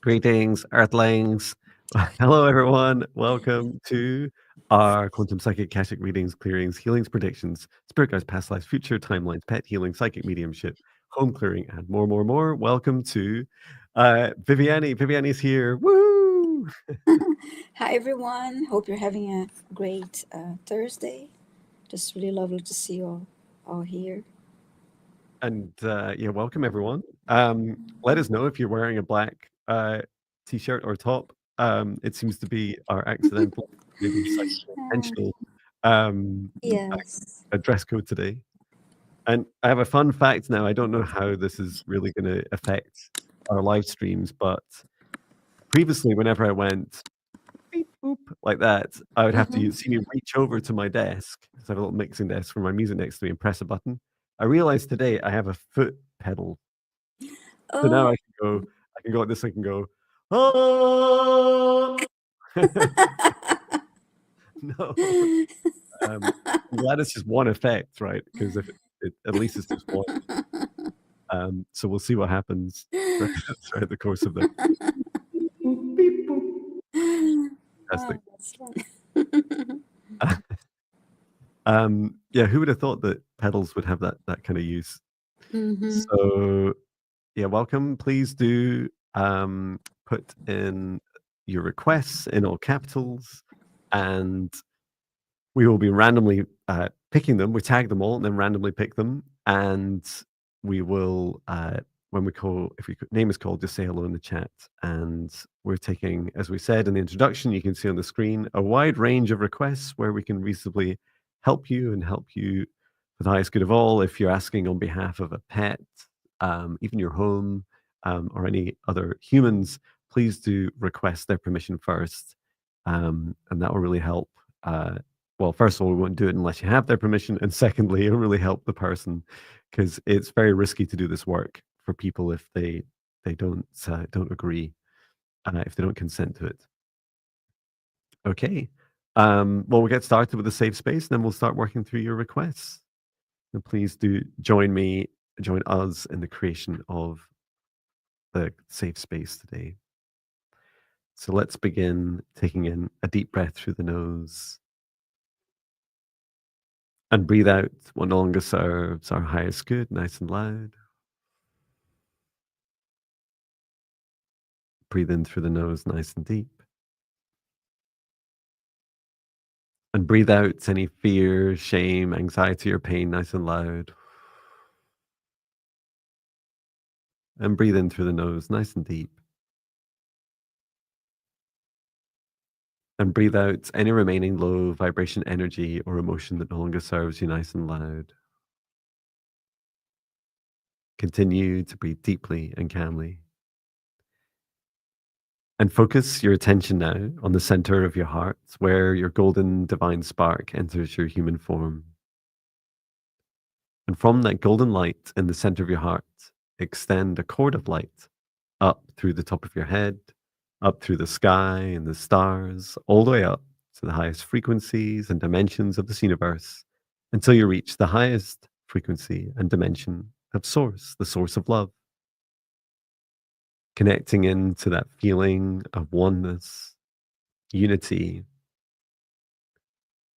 Greetings, Earthlings. Hello, everyone. Welcome to our quantum psychic Akashic readings, clearings, healings, predictions, spirit guides, past lives, future timelines, pet healing, psychic mediumship, home clearing, and more. Welcome to Viviane. Viviane's here. Woo! Hi everyone, hope you're having a great Thursday. Just really lovely to see you all here. And yeah, welcome everyone. Let us know if you're wearing a black t-shirt or top. It seems to be our accidental, maybe slightly intentional um, Yes. a dress code today. And I have a fun fact now. I don't know how this is really going to affect our live streams, but previously, whenever I went beep boop like that, I would have to Mm-hmm. see me reach over to my desk because I have a little mixing desk for my music next to me and press a button. I realized today I have a foot pedal. So now Oh, I can go like this, I can go, "Oh!" No, I'm glad it's just one effect, right? Because if it at least it's just one. So we'll see what happens throughout the course of the boop, beep, boop. Fantastic. that's fun. Yeah, who would have thought that pedals would have that kind of use? Mm-hmm. So yeah, welcome. Please do put in your requests in all capitals, and we will be randomly picking them. We tag them all and then randomly pick them, and we will when we call if your name is called, just say hello in the chat. And we're taking, as we said in the introduction, you can see on the screen a wide range of requests where we can reasonably help you and help you for the highest good of all. If you're asking on behalf of a pet, even your home, or any other humans, please do request their permission first, and that will really help. Well, first of all, we won't do it unless you have their permission, and secondly, it'll really help the person because it's very risky to do this work for people if they don't agree, if they don't consent to it. Okay. Well, we'll get started with the safe space, and then we'll start working through your requests. And please do join us in the creation of the safe space today. So let's begin taking in a deep breath through the nose and breathe out what no longer serves our highest good, nice and loud. Breathe in through the nose, nice and deep. And breathe out any fear, shame, anxiety, or pain, nice and loud. And breathe in through the nose, nice and deep. And breathe out any remaining low vibration energy or emotion that no longer serves you, nice and loud. Continue to breathe deeply and calmly. And focus your attention now on the center of your heart, where your golden divine spark enters your human form. And from that golden light in the center of your heart, extend a cord of light up through the top of your head, up through the sky and the stars, all the way up to the highest frequencies and dimensions of this universe until you reach the highest frequency and dimension of Source, the source of love. Connecting into that feeling of oneness, unity,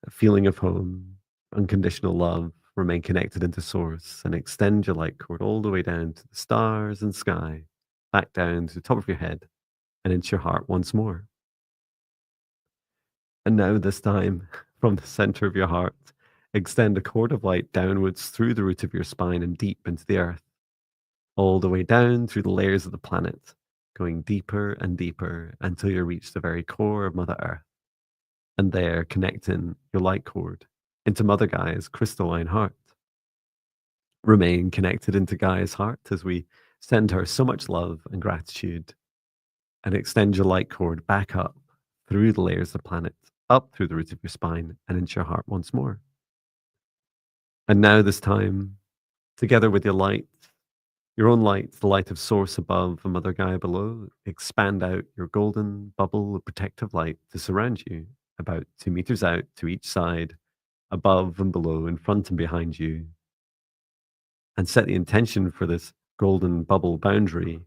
a feeling of home, unconditional love. Remain connected into Source and extend your light cord all the way down to the stars and sky, back down to the top of your head and into your heart once more. And now, this time, from the center of your heart, extend a cord of light downwards through the root of your spine and deep into the earth, all the way down through the layers of the planet, going deeper and deeper until you reach the very core of Mother Earth. And there, connecting your light cord into Mother Gaia's crystalline heart. Remain connected into Gaia's heart as we send her so much love and gratitude, and extend your light cord back up through the layers of the planet, up through the root of your spine, and into your heart once more. And now, this time, together with your light, your own light, the light of Source above and Mother Gaia below, expand out your golden bubble of protective light to surround you about 2 meters out to each side, above and below, in front and behind you. And set the intention for this golden bubble boundary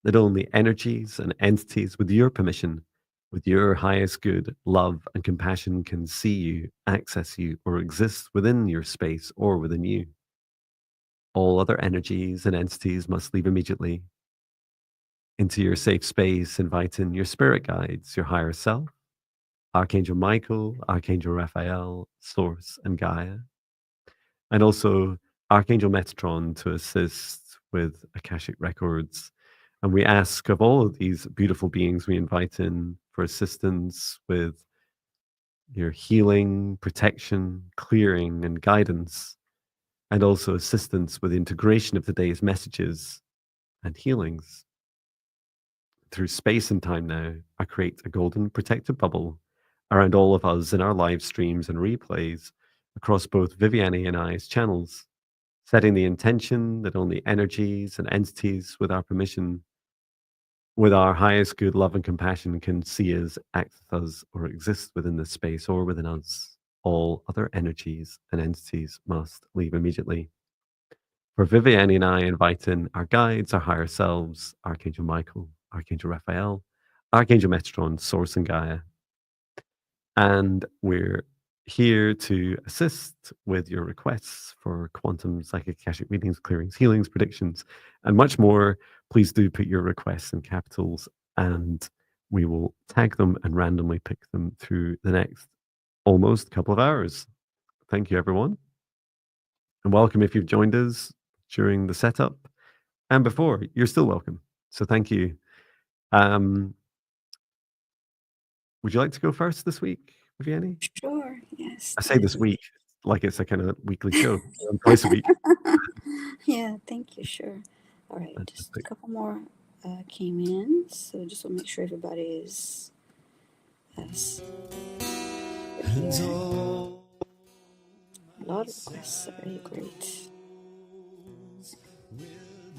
that only energies and entities with your permission, with your highest good, love, and compassion can see you, access you, or exist within your space or within you. All other energies and entities must leave immediately. Into your safe space, invite in your spirit guides, your higher self, Archangel Michael, Archangel Raphael, Source, and Gaia, and also Archangel Metatron to assist with Akashic records. And we ask of all of these beautiful beings we invite in for assistance with your healing, protection, clearing, and guidance, and also assistance with the integration of today's messages and healings. Through space and time now, I create a golden protective bubble around all of us in our live streams and replays across both Viviane and I's channels, setting the intention that only energies and entities with our permission, with our highest good, love, and compassion can see us, act with us, or exist within this space or within us. All other energies and entities must leave immediately. For Viviane and I invite in our guides, our higher selves, Archangel Michael, Archangel Raphael, Archangel Metatron, Source, and Gaia. And we're here to assist with your requests for quantum psychic Akashic readings, clearings, healings, predictions, and much more. Please do put your requests in capitals, and we will tag them and randomly pick them through the next almost couple of hours. Thank you, everyone. And welcome if you've joined us during the setup and before. You're still welcome. So thank you. Would you like to go first this week, Viviane? Sure, yes. I say this week like it's a kind of weekly show, twice a week. Yeah, thank you, sure. All right, just a Fantastic. couple more came in, so just want to make sure everybody is here. A lot of requests are really great.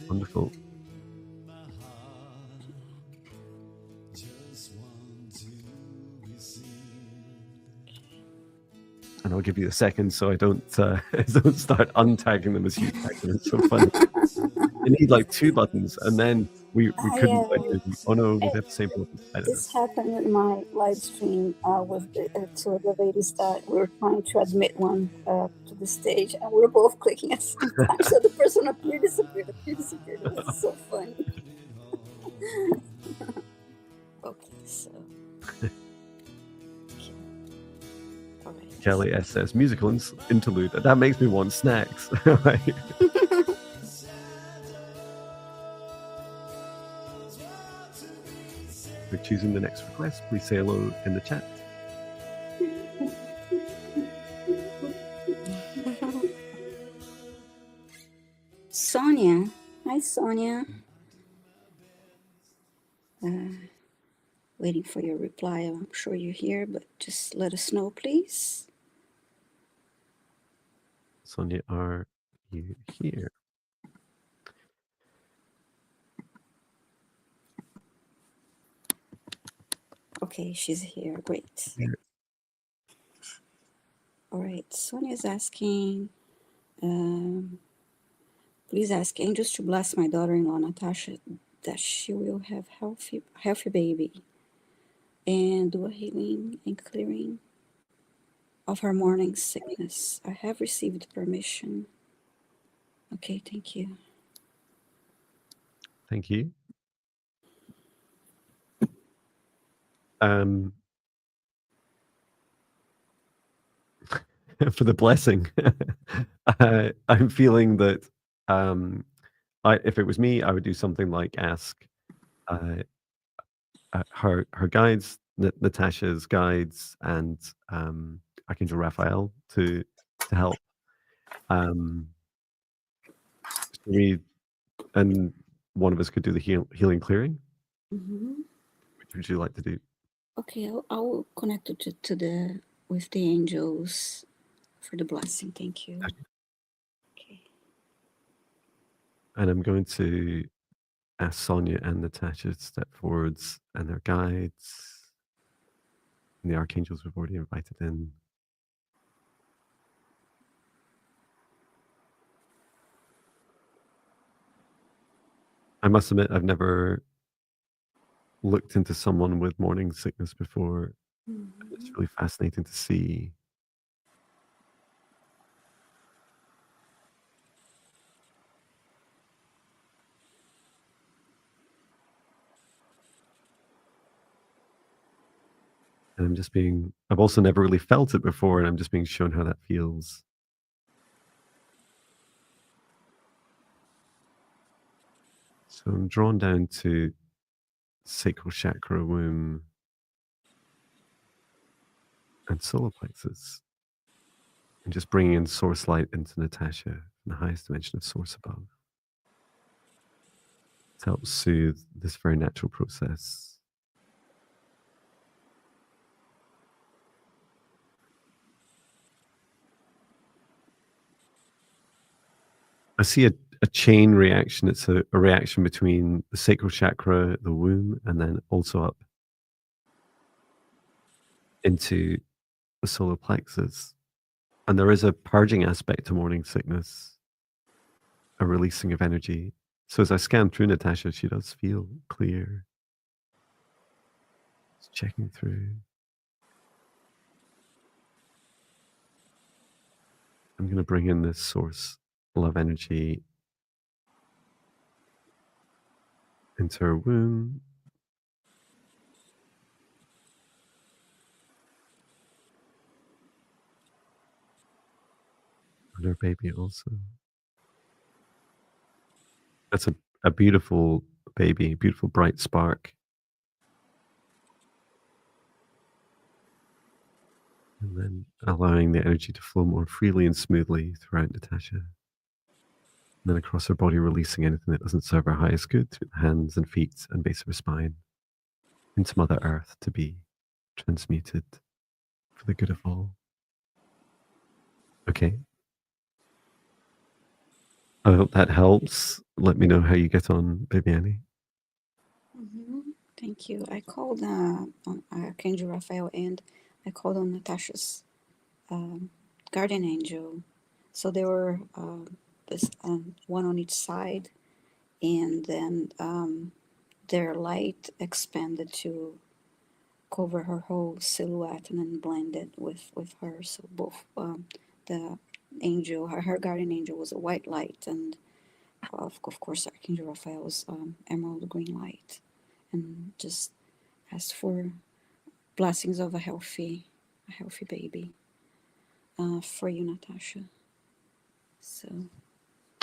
Wonderful. And I'll give you a second so I don't don't start untagging them as you tag them. It's so funny. You need like two buttons, and then we couldn't Yeah, quite do them. Oh no, we have the same buttons. I don't know. this happened with my live stream with two of the ladies that we were trying to admit one to the stage, and we were both clicking at the same time. So the person appeared, disappeared, appeared, disappeared. It was so funny. Okay, so. All right. Kelly S says musical interlude. That makes me want snacks. Right. For choosing the next request, please say hello in the chat. Sonia. Hi, Sonia. Waiting for your reply. I'm sure you're here, but just let us know, please. Sonia, are you here? Okay, she's here. Great. Yeah. All right. Sonia's asking, please ask angels to bless my daughter-in-law, Natasha, that she will have healthy baby and do a healing and clearing of her morning sickness. I have received permission. Okay, thank you. Thank you. For the blessing, I'm feeling that if it was me, I would do something like ask her guides, Natasha's guides, and Archangel Raphael to help. And one of us could do the healing clearing. Mm-hmm. Which would you like to do? Okay, I'll connect it with the angels for the blessing. Thank you. Okay. And I'm going to ask Sonia and Natasha to step forwards and their guides. And the archangels we've already invited in. I must admit, I've never looked into someone with morning sickness before. Mhm. It's really fascinating to see. And I've also never really felt it before, and I'm just being shown how that feels. So I'm drawn down to sacral chakra, womb, and solar plexus. And just bringing in source light into Natasha, the highest dimension of source above, to help soothe this very natural process. I see a chain reaction. It's a reaction between the sacral chakra, the womb, and then also up into the solar plexus. And there is a purging aspect to morning sickness, a releasing of energy. So as I scan through Natasha, she does feel clear. Just checking through. I'm going to bring in this source, love energy, into her womb. And her baby also. That's a beautiful baby, beautiful bright spark. And then allowing the energy to flow more freely and smoothly throughout Natasha. And then across her body, releasing anything that doesn't serve her highest good through the hands and feet and base of her spine into Mother Earth to be transmuted for the good of all. Okay. I hope that helps. Let me know how you get on, Viviane. Thank you. I called on Archangel Raphael, and I called on Natasha's guardian angel. So there were this one on each side, and then their light expanded to cover her whole silhouette and then blended with her. So both the angel, her guardian angel, was a white light, and of course Archangel Raphael's emerald green light, and just asked for blessings of a healthy baby for you, Natasha. So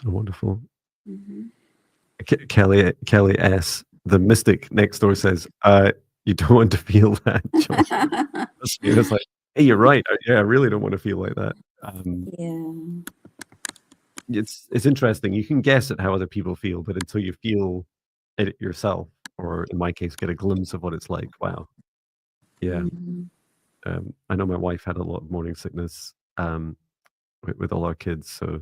Wonderful. mm-hmm. Kelly S. The mystic next door says, you don't want to feel that, John. That's me. It's like, hey, you're right. Yeah, I really don't want to feel like that. Yeah. It's interesting. You can guess at how other people feel, but until you feel it yourself, or in my case, get a glimpse of what it's like. Wow. Yeah. Mm-hmm. I know my wife had a lot of morning sickness with all our kids, so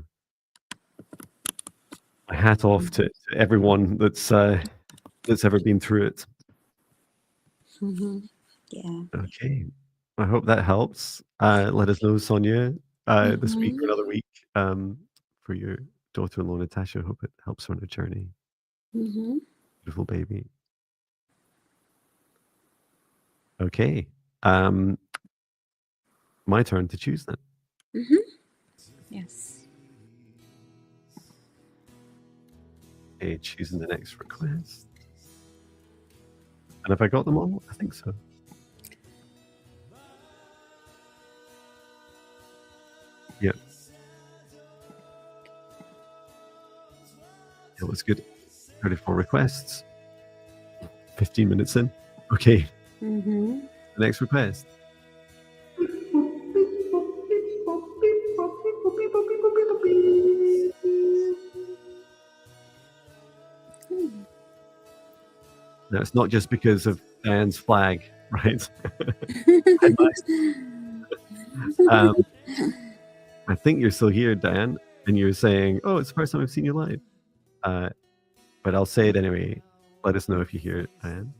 my hat off to everyone that's ever been through it. Mm-hmm. Yeah. Okay. I hope that helps. Let us know, Sonia, this week or another week, for your daughter-in-law, Natasha. I hope it helps her on her journey. Mm-hmm. Beautiful baby. Okay. My turn to choose then. Mm-hmm. Yes. Okay, choosing the next request. And have I got them all? I think so. Yeah. It was good. 34 requests. 15 minutes in. Okay. Mm-hmm. The next request. Now, it's not just because of Diane's flag, right? I think you're still here, Diane, and you're saying, oh, it's the first time I've seen you live. But I'll say it anyway. Let us know if you hear it, Diane.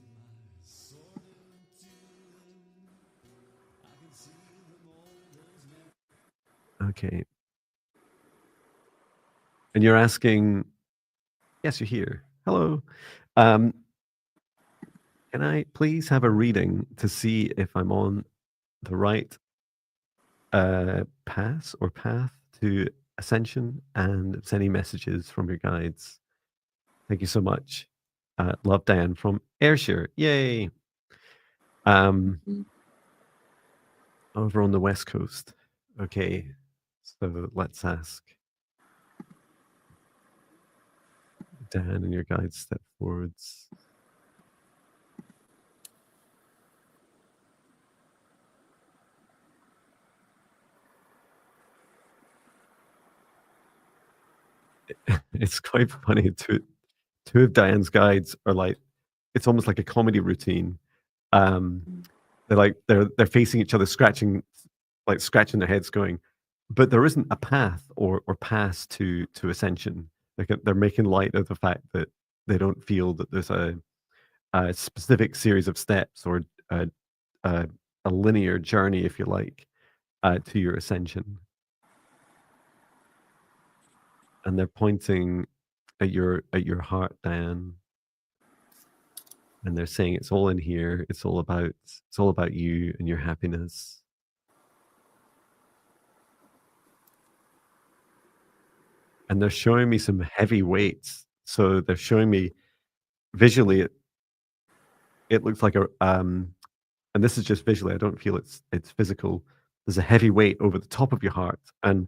Okay. And you're asking, yes, you're here. Hello. Can I please have a reading to see if I'm on the right path to ascension, and if there's any messages from your guides? Thank you so much. Love, Dan from Ayrshire. Yay! Mm. Over on the West Coast. Okay, so let's ask Dan and your guides step forwards. It's quite funny. Two of Diane's guides are like, it's almost like a comedy routine. Um, they're facing each other, scratching their heads, going, but there isn't a path or path to ascension. Like they're making light of the fact that they don't feel that there's a specific series of steps or a, a, a linear journey, if you like, to your ascension. And they're pointing at your heart, Diane, and they're saying it's all in here. It's all about you and your happiness. And they're showing me some heavy weights. So they're showing me visually it looks like and this is just visually, I don't feel it's physical. There's a heavy weight over the top of your heart, and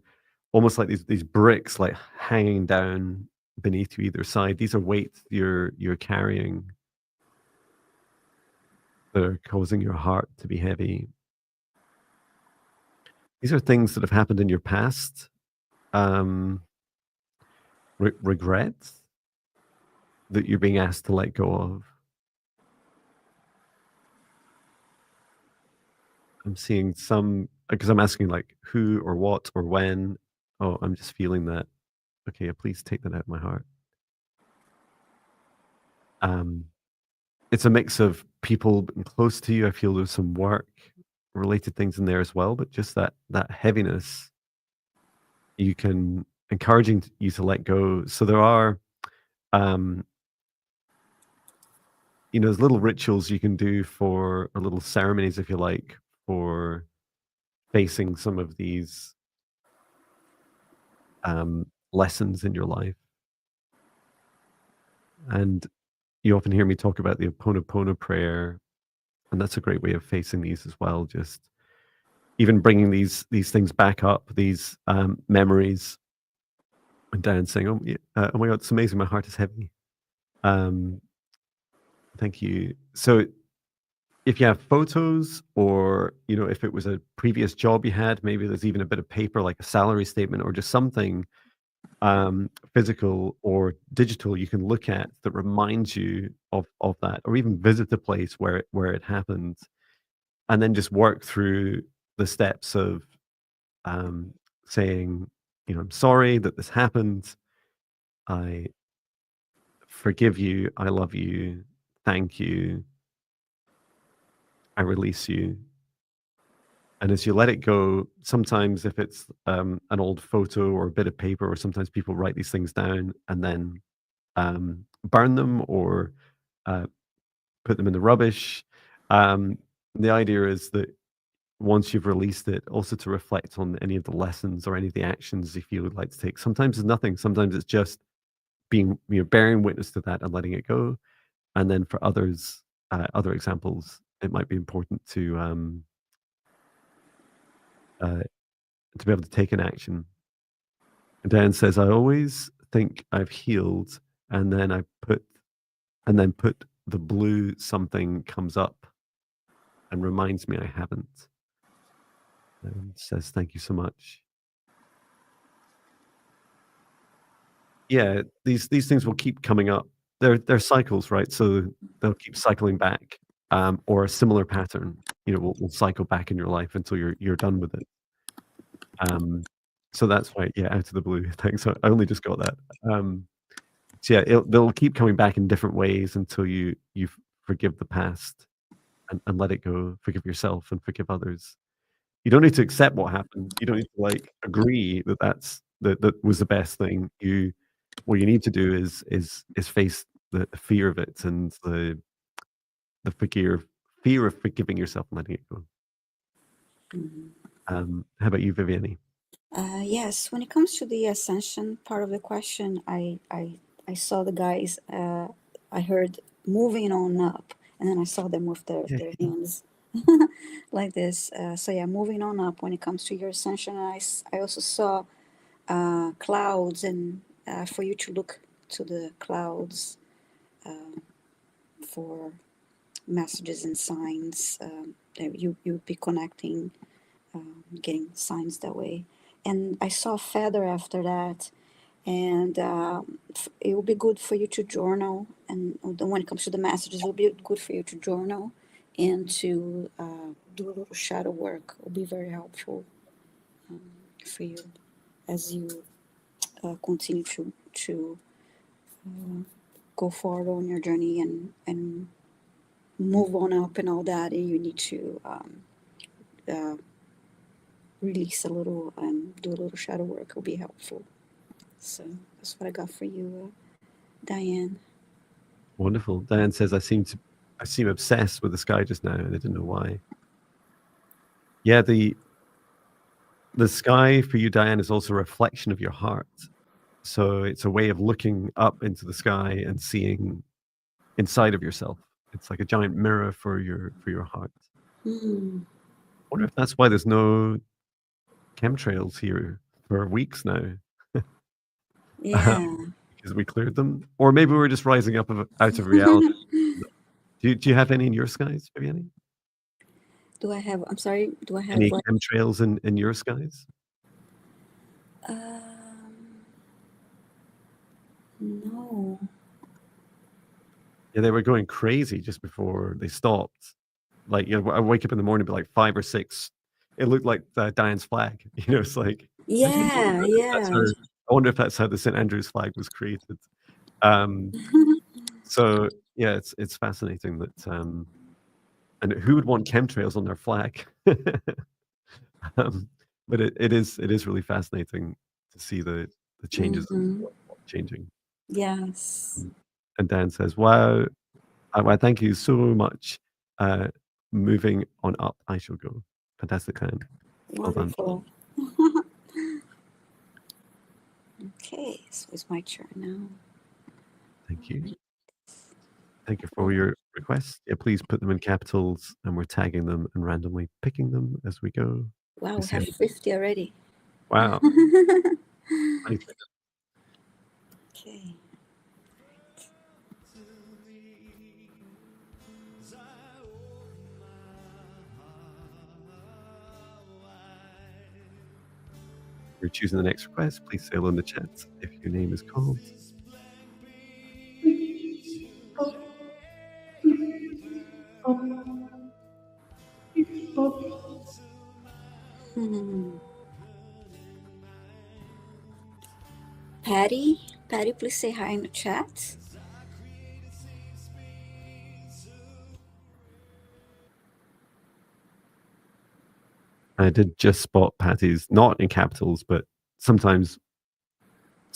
almost like these bricks like hanging down beneath you either side. These are weights you're carrying that are causing your heart to be heavy. These are things that have happened in your past. Regrets that you're being asked to let go of. I'm seeing some, because I'm asking like who or what or when. Oh, I'm just feeling that. Okay, please take that out of my heart. It's a mix of people being close to you. I feel there's some work related things in there as well, but just that heaviness, you can encouraging you to let go. So there are, there's little rituals you can do for, or little ceremonies, if you like, for facing some of these lessons in your life. And you often hear me talk about the Ho'oponopono prayer, and that's a great way of facing these as well. Just even bringing these things back up, these memories, and down, saying, "Oh, yeah, oh my God, it's amazing. My heart is heavy." Thank you. So, if you have photos, or if it was a previous job you had, maybe there's even a bit of paper, like a salary statement, or just something physical or digital you can look at that reminds you of that, or even visit the place where it happened, and then just work through the steps of saying, I'm sorry that this happened. I forgive you. I love you. Thank you. I release you. And as you let it go, sometimes if it's an old photo or a bit of paper, or sometimes people write these things down and then burn them, or uh, put them in the rubbish. Um, the idea is that once you've released it, also to reflect on any of the lessons or any of the actions you feel you'd like to take. Sometimes it's nothing. Sometimes it's just being, bearing witness to that and letting it go. And then for others, other examples, it might be important to be able to take an action. And Dan says, I always think I've healed, and then put the blue something comes up and reminds me I haven't. And says, thank you so much. Yeah, these things will keep coming up. They're cycles, right? So they'll keep cycling back, or a similar pattern, will cycle back in your life until you're done with it. So that's why, yeah, out of the blue. Thanks. I only just got that. So yeah, they'll keep coming back in different ways until you forgive the past and let it go. Forgive yourself and forgive others. You don't need to accept what happened. You don't need to like agree that was the best thing. What you need to do is face the fear of it, and the fear of forgiving yourself and letting it go. How about you, Viviane? Yes, when it comes to the ascension part of the question, I saw the guys. I heard moving on up, and then I saw them with their hands like this. So yeah, moving on up. When it comes to your ascension, I also saw clouds, and for you to look to the clouds for messages and signs. That you'd be connecting, getting signs that way. And I saw a feather after that, and it will be good for you to journal. And when it comes to the messages, it will be good for you to journal and to do a little shadow work. It will be very helpful for you as you continue to go forward on your journey and move on up and all that. And you need to uh, release a little and do a little shadow work. It will be helpful. So that's what I got for you, Diane. Wonderful. Diane says, I seem obsessed with the sky just now, and I didn't know why. Yeah, the sky for you, Diane, is also a reflection of your heart. So it's a way of looking up into the sky and seeing inside of yourself. It's like a giant mirror for your heart. Hmm. I wonder if that's why there's no chemtrails here for weeks now. Yeah. Because we cleared them, or maybe we're just rising up out of reality. Do you have any in your skies, Viviane? Do I have? I'm sorry. Do I have Any what? chemtrails in your skies? No. Yeah, they were going crazy just before they stopped. Like, you know, I wake up in the morning, be like 5 or 6. It looked like Diane's flag. You know, it's like, I Yeah. Yeah. wonder if that's how the St. Andrew's flag was created. So yeah, it's fascinating that and who would want chemtrails on their flag? But it is really fascinating to see the changes Mm-hmm. changing. Yes. And Dan says, "Wow, well, thank you so much. Moving on up, I shall go. Fantastic, Dan. Well done. Wonderful. Okay, so it's my turn now. Thank you. Thank you for your requests. Yeah, please put them in capitals, and we're tagging them and randomly picking them as we go. Wow, We we say, have 50 already. wow, nice. Okay. You're choosing the next request. Please say hello in the chat if your name is called. Hmm. Patty, please say hi in the chat. I did just spot Patty's, not in capitals, but sometimes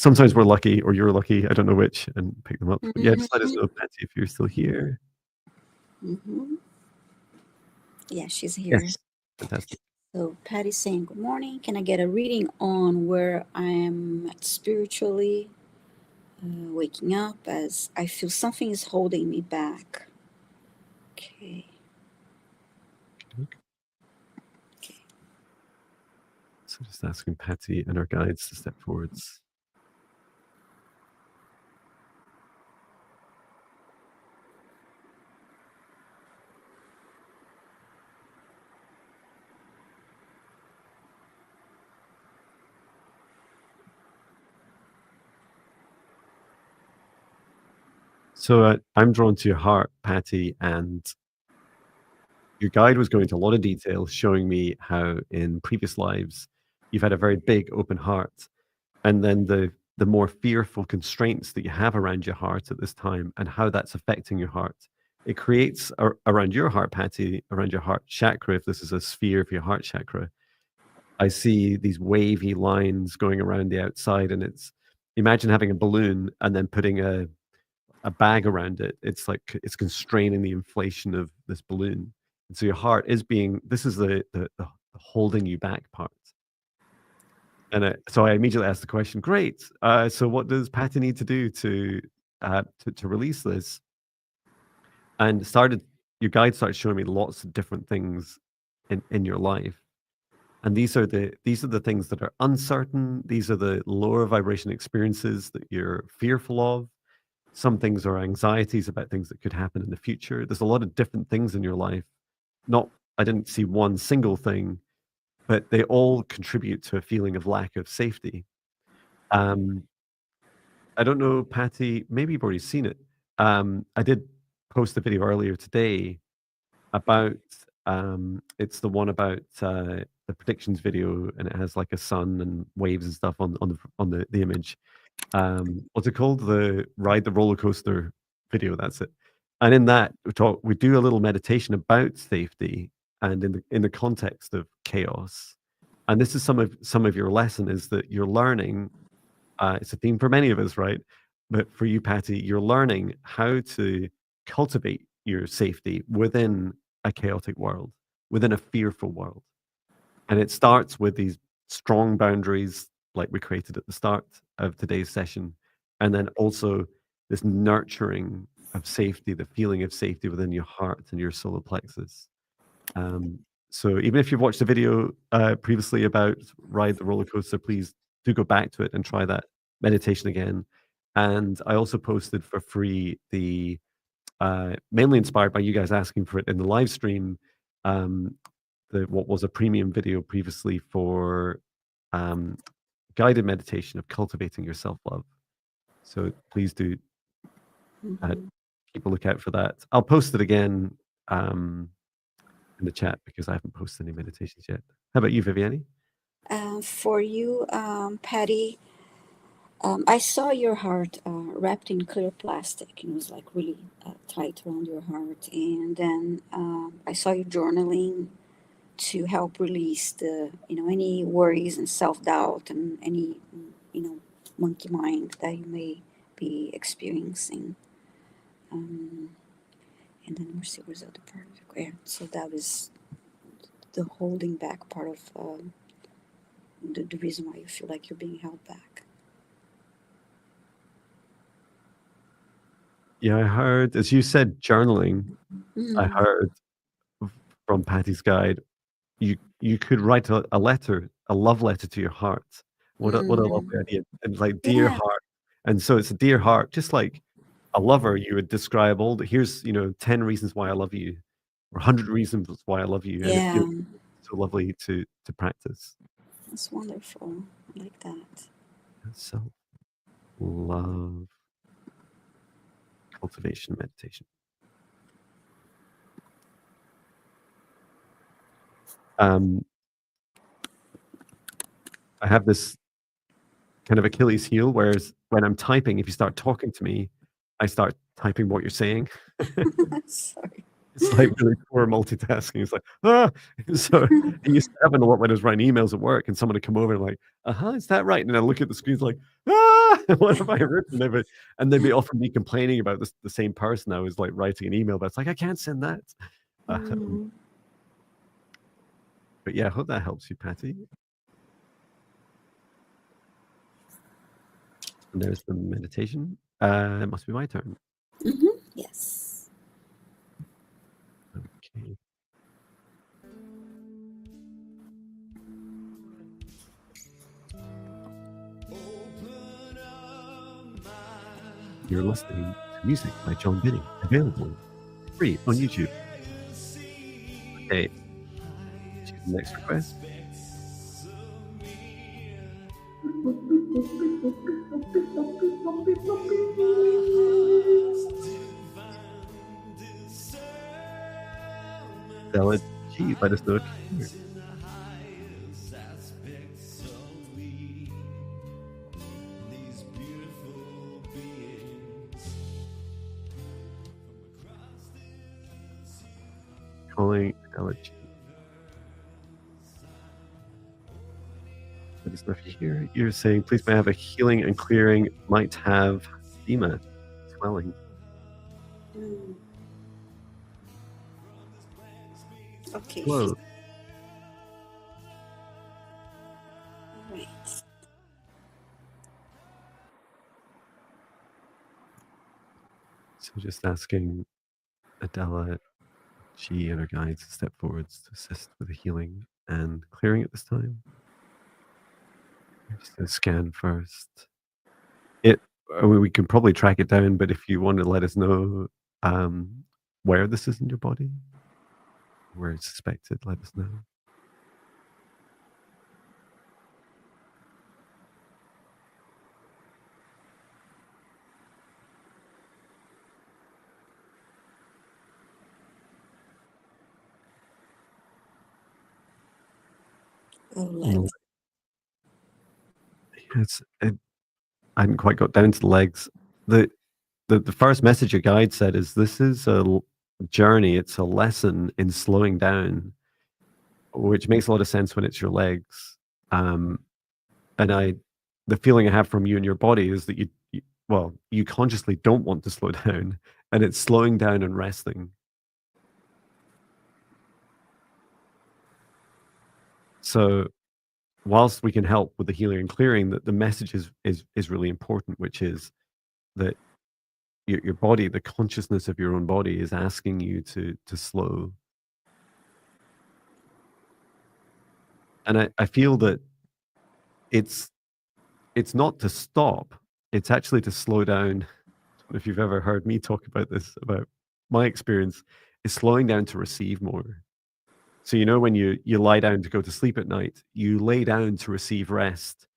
we're lucky or you're lucky. I don't know which, and pick them up. But yeah, just let us know, Patty, if you're still here. Mm-hmm. Yeah, she's here. Yes, fantastic. So Patty's saying, good morning. Can I get a reading on where I am at spiritually waking up as I feel something is holding me back? Okay. Okay. So just asking Patty and our guides to step forwards. So I'm drawn to your heart, Patty, and your guide was going into a lot of detail, showing me how in previous lives you've had a very big open heart, and then the more fearful constraints that you have around your heart at this time, and how that's affecting your heart. It creates around your heart, Patty, around your heart chakra. If this is a sphere of your heart chakra, I see these wavy lines going around the outside, and it's imagine having a balloon and then putting a a bag around it. It's like it's constraining the inflation of this balloon. And so your heart is being, this is the holding you back part. And so I immediately asked the question, great. So what does Patty need to do to release this? And your guide started showing me lots of different things in your life. And these are the things that are uncertain. These are the lower vibration experiences that you're fearful of. Some things are anxieties about things that could happen in the future. There's a lot of different things in your life. I didn't see one single thing, but they all contribute to a feeling of lack of safety. I don't know, Patty, maybe you've already seen it. I did post a video earlier today about, it's the one about the predictions video, and it has like a sun and waves and stuff on the image. What's it called? The Ride the Roller Coaster video. That's it. And in that, we do a little meditation about safety and in the context of chaos. And this is some of your lesson, is that you're learning. It's a theme for many of us, right? But for you, Patty, you're learning how to cultivate your safety within a chaotic world, within a fearful world. And it starts with these strong boundaries, like we created at the start of today's session. And then also this nurturing of safety, the feeling of safety within your heart and your solar plexus. So even if you've watched the video previously about Ride the Roller Coaster, please do go back to it and try that meditation again. And I also posted for free the mainly inspired by you guys asking for it in the live stream, what was a premium video previously for guided meditation of cultivating your self-love. So please do keep a lookout for that. I'll post it again in the chat because I haven't posted any meditations yet. How about you, Viviane? For you, Patty, I saw your heart wrapped in clear plastic, and it was like really tight around your heart. And then I saw you journaling to help release the, any worries and self-doubt and any, monkey mind that you may be experiencing. And then we'll see where's the other part. Yeah, so that is the holding back part of the reason why you feel like you're being held back. Yeah, I heard, as you said, journaling. I heard from Patty's guide, you could write a letter, a love letter to your heart. What a lovely idea. And like, dear heart. And so it's a dear heart, just like a lover, you would describe here's 10 reasons why I love you, or 100 reasons why I love you. And it feels so lovely to practice. That's wonderful. I like that. Self-love cultivation meditation. I have this kind of Achilles heel, whereas when I'm typing, if you start talking to me, I start typing what you're saying. Sorry. It's like really poor multitasking. It's like, So I used to happen a lot when I was writing emails at work, and someone would come over and like, is that right? And I look at the screen, like, what have I written? And they'd be often be complaining about the same person I was like writing an email, but it's like, I can't send that. But yeah, I hope that helps you, Patty. And there's the meditation. It must be my turn. Yes. Okay. You're listening to music by John Bidding, available free on YouTube. Okay. Choose the next request. Stella G, let us know if you're here. Calling Stella G. Let us know if you're here. You're saying, please may I have a healing and clearing, might have edema, swelling. Mm. Okay, she's Flow. right. So just asking Adela, she and her guides to step forwards to assist with the healing and clearing at this time. Just a scan first. We can probably track it down, but if you want to let us know um, where this is in your body, where it's suspected, let us know. Oh, Mm, legs. I hadn't quite got down to the legs. The the first message your guide said is this is a journey. It's a lesson in slowing down, which makes a lot of sense when it's your legs. Um, and the feeling I have from you and your body is that you consciously don't want to slow down, and it's slowing down and resting. So whilst we can help with the healing and clearing, that the message is really important, which is that your body, the consciousness of your own body, is asking you to slow. And I feel that it's not to stop; it's actually to slow down. If you've ever heard me talk about this, about my experience, is slowing down to receive more. So when you lie down to go to sleep at night, you lay down to receive rest.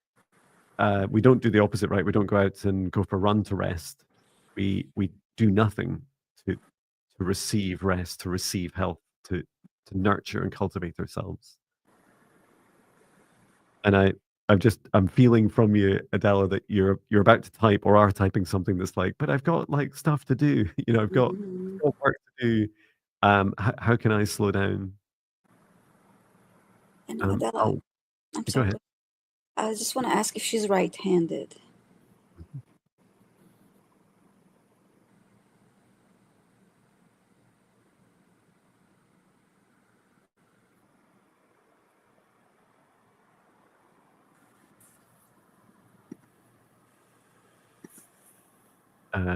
We don't do the opposite, right? We don't go out and go for a run to rest. We do nothing to receive rest, to receive health, to nurture and cultivate ourselves. And I'm feeling from you, Adela, that you're about to type or are typing something that's like, but I've got like stuff to do. Mm-hmm. I've got work to do. How can I slow down? And Adela, Oh, I'm go sorry. ahead. I just want to ask if she's right-handed.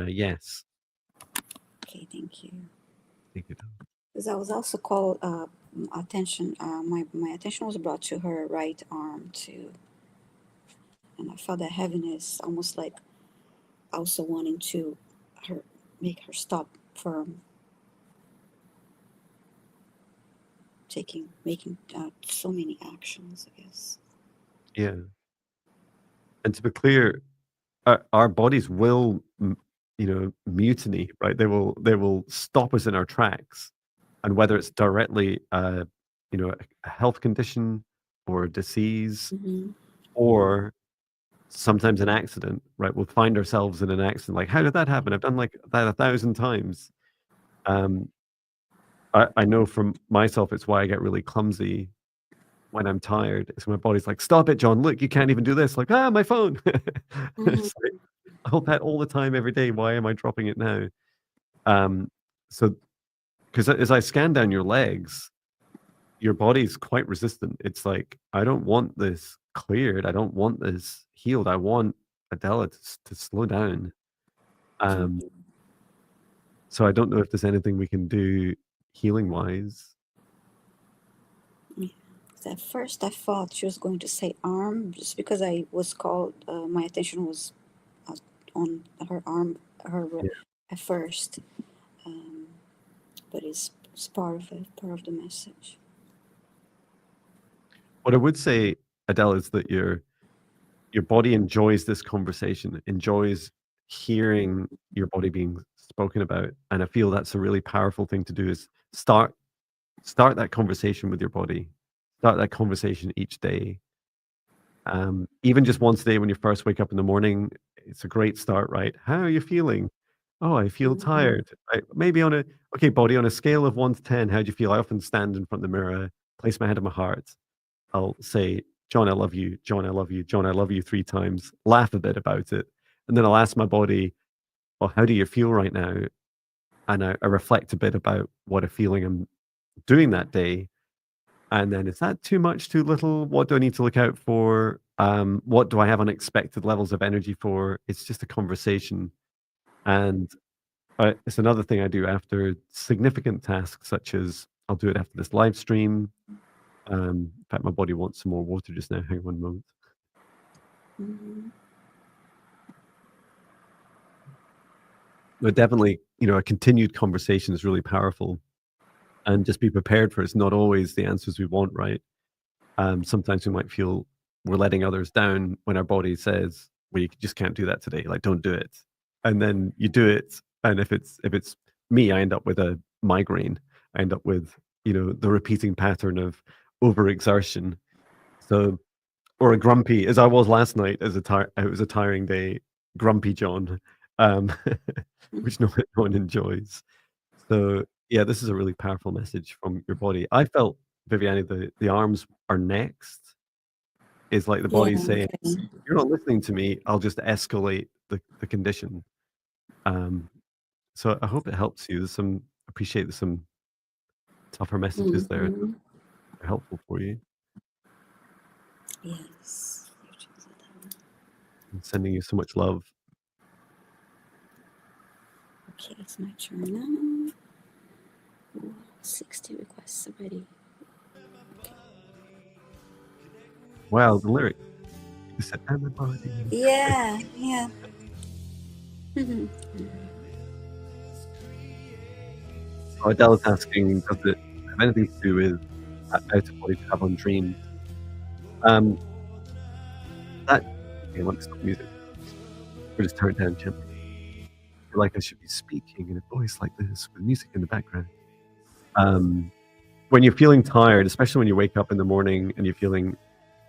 Yes. Okay, thank you. Take it. Because I was also called attention. My attention was brought to her right arm too, and I felt that heaviness, almost like also wanting to her make her stop from making so many actions. I guess. Yeah. And to be clear, our bodies will, mutiny, right? They will stop us in our tracks, and whether it's directly, a health condition or a disease, Mm-hmm. or sometimes an accident, right? We'll find ourselves in an accident. Like, how did that happen? I've done like that 1,000 times. Um, I know from myself, it's why I get really clumsy when I'm tired. It's my body's like, stop it, John. Look, you can't even do this. Like, my phone. Mm-hmm. It's like, I hold that all the time, every day. Why am I dropping it now? Um, so, because as I scan down your legs, your body's quite resistant. It's like, I don't want this cleared. I don't want this healed. I want Adela to slow down. Um, so I don't know if there's anything we can do healing wise. Yeah. 'Cause at first, I thought she was going to say arm, just because I was called. My attention was uh, on her arm, Yeah. at first, um, but it's part of it, part of the message. What I would say, Adele, is that your body enjoys this conversation, enjoys hearing your body being spoken about, and I feel that's a really powerful thing to do. Is start that conversation with your body, start that conversation each day. Even just once a day when you first wake up in the morning, it's a great start, right? How are you feeling? Oh, I feel Mm-hmm. tired. Maybe okay, body, on a scale of 1 to 10, how do you feel? I often stand in front of the mirror, place my head on my heart. I'll say, John, I love you. John, I love you. John, I love you 3 times, laugh a bit about it. And then I'll ask my body, well, how do you feel right now? and I reflect a bit about what a feeling I'm doing that day. And then is that too much, too little? What do I need to look out for? What do I have unexpected levels of energy for? It's just a conversation. And it's another thing I do after significant tasks, such as I'll do it after this live stream. In fact, my body wants some more water just now. Hang on one moment. Mm-hmm. But definitely, a continued conversation is really powerful. And just be prepared for it's not always the answers we want, right? Sometimes we might feel we're letting others down when our body says, well, you just can't do that today. Like, don't do it. And then you do it. And if it's me, I end up with a migraine. I end up with, the repeating pattern of overexertion. So, or a grumpy, as I was last night, it was a tiring day, grumpy John, which no one enjoys. So yeah, this is a really powerful message from your body. I felt, Viviane, the arms are next. Is like the body saying, Okay. "You're not listening to me. I'll just escalate the condition." So I hope it helps you. There's some tougher messages there that Mm-hmm. are helpful for you. Yes. I'm sending you so much love. Okay, it's my turn now. Ooh, 60 requests already. Wow, the lyric. You said everybody. Yeah, yeah. Oh, Adele is asking, does it have anything to do with out of body travel and dreams? That okay, let me stop the music. Or just turn it down gently. I feel like I should be speaking in a voice like this with music in the background. When you're feeling tired, especially when you wake up in the morning and you're feeling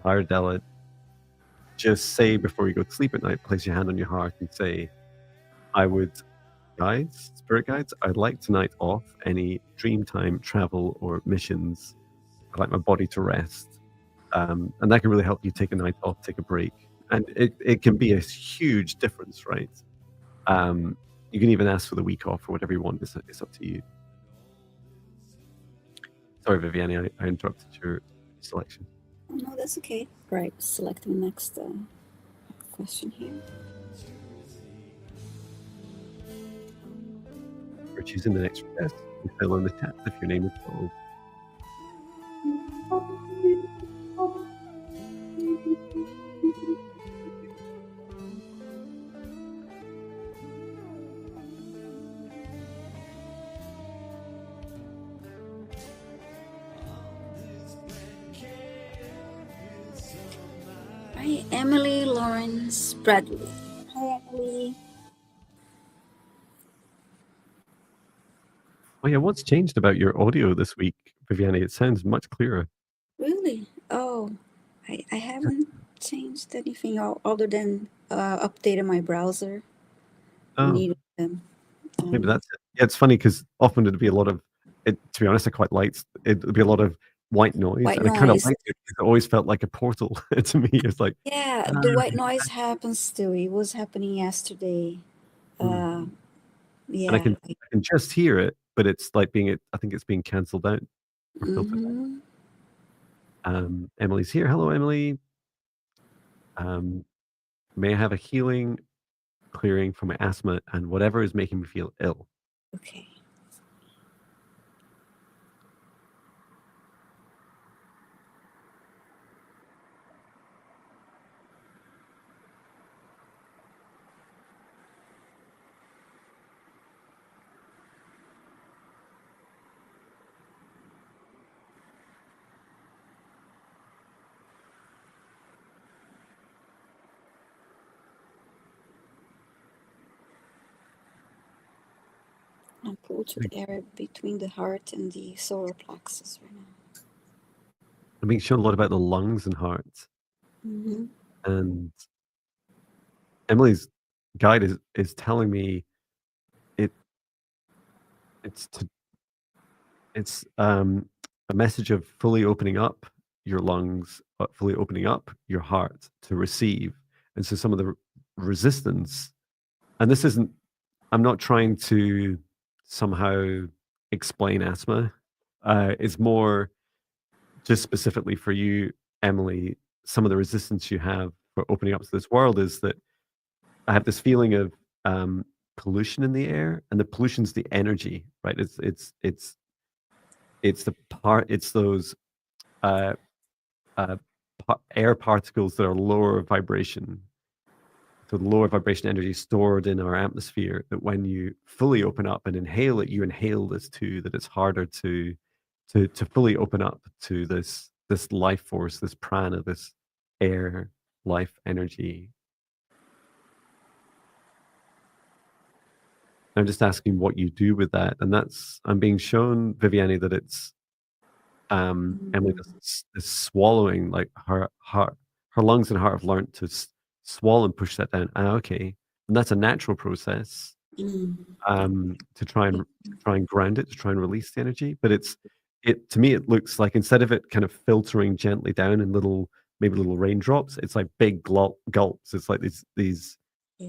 tired, Della, just say before you go to sleep at night, place your hand on your heart and say, spirit guides, I'd like tonight off any dream time, travel, or missions. I'd like my body to rest. And that can really help you take a night off, take a break. And it can be a huge difference, right? You can even ask for the week off or whatever you want. It's up to you. Sorry, Viviane, I interrupted your selection. Oh, no, that's okay. Right, selecting next question here. Or choosing the next request. You fill in the chat if your name is called. Hi, Emily Lawrence Bradley. Hi, Emily. Oh yeah, what's changed about your audio this week, Viviane? It sounds much clearer. Really? Oh, I haven't changed anything other than updated my browser. Oh, Needed them. maybe that's it. Yeah, it's funny because often it'd be a lot of it. To be honest, I quite liked it'd be a lot of white noise, White and I kind of noise. liked it because it always felt like a portal to me. It's like Yeah, the white noise happens still. It was happening yesterday. and Yeah. I can just hear it, but it's like I think it's being cancelled out or filtered out. Emily's here. Hello, Emily. May I have a healing clearing for my asthma and whatever is making me feel ill? Okay. I'm pulled to the area between the heart and the solar plexus right now. It makes you a lot about the lungs and heart. Mm-hmm. And Emily's guide is telling me it's a message of fully opening up your lungs, but fully opening up your heart to receive. And so some of the resistance, and this isn't, I'm not trying to somehow explain asthma. It's more just specifically for you, Emily, some of the resistance you have for opening up to this world is that I have this feeling of pollution in the air, and the pollution's the energy, right? It's the part, it's those uh, uh, air particles that are lower vibration. So the lower vibration energy stored in our atmosphere, that when you fully open up and inhale it, you inhale this too, that it's harder to fully open up to this life force, this prana, this air life energy. I'm just asking what you do with that, and that's I'm being shown, Viviane, that it's Emily does this swallowing, like her lungs and heart have learned to swallow and push that down. Okay, and that's a natural process to try and ground it, to try and release the energy. But it to me, it looks like instead of it kind of filtering gently down in maybe little raindrops, it's like big gulps. It's like these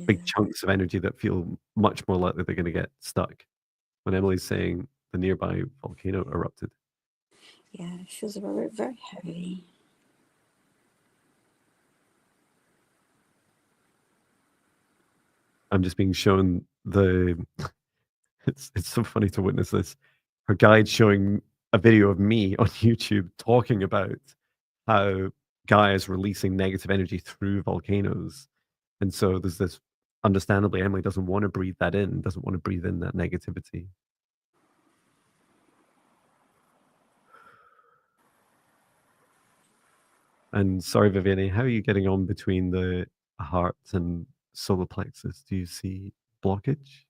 big Yeah. chunks of energy that feel much more likely they're going to get stuck. When Emily's saying the nearby volcano erupted. Yeah, it feels very, very heavy. I'm just being shown the it's so funny to witness this. Her guide showing a video of me on YouTube talking about how Gaia is releasing negative energy through volcanoes. And so there's this understandably Emily doesn't want to breathe that in, doesn't want to breathe in that negativity. And sorry, Viviane, how are you getting on between the heart and solar plexus? Do you see blockage?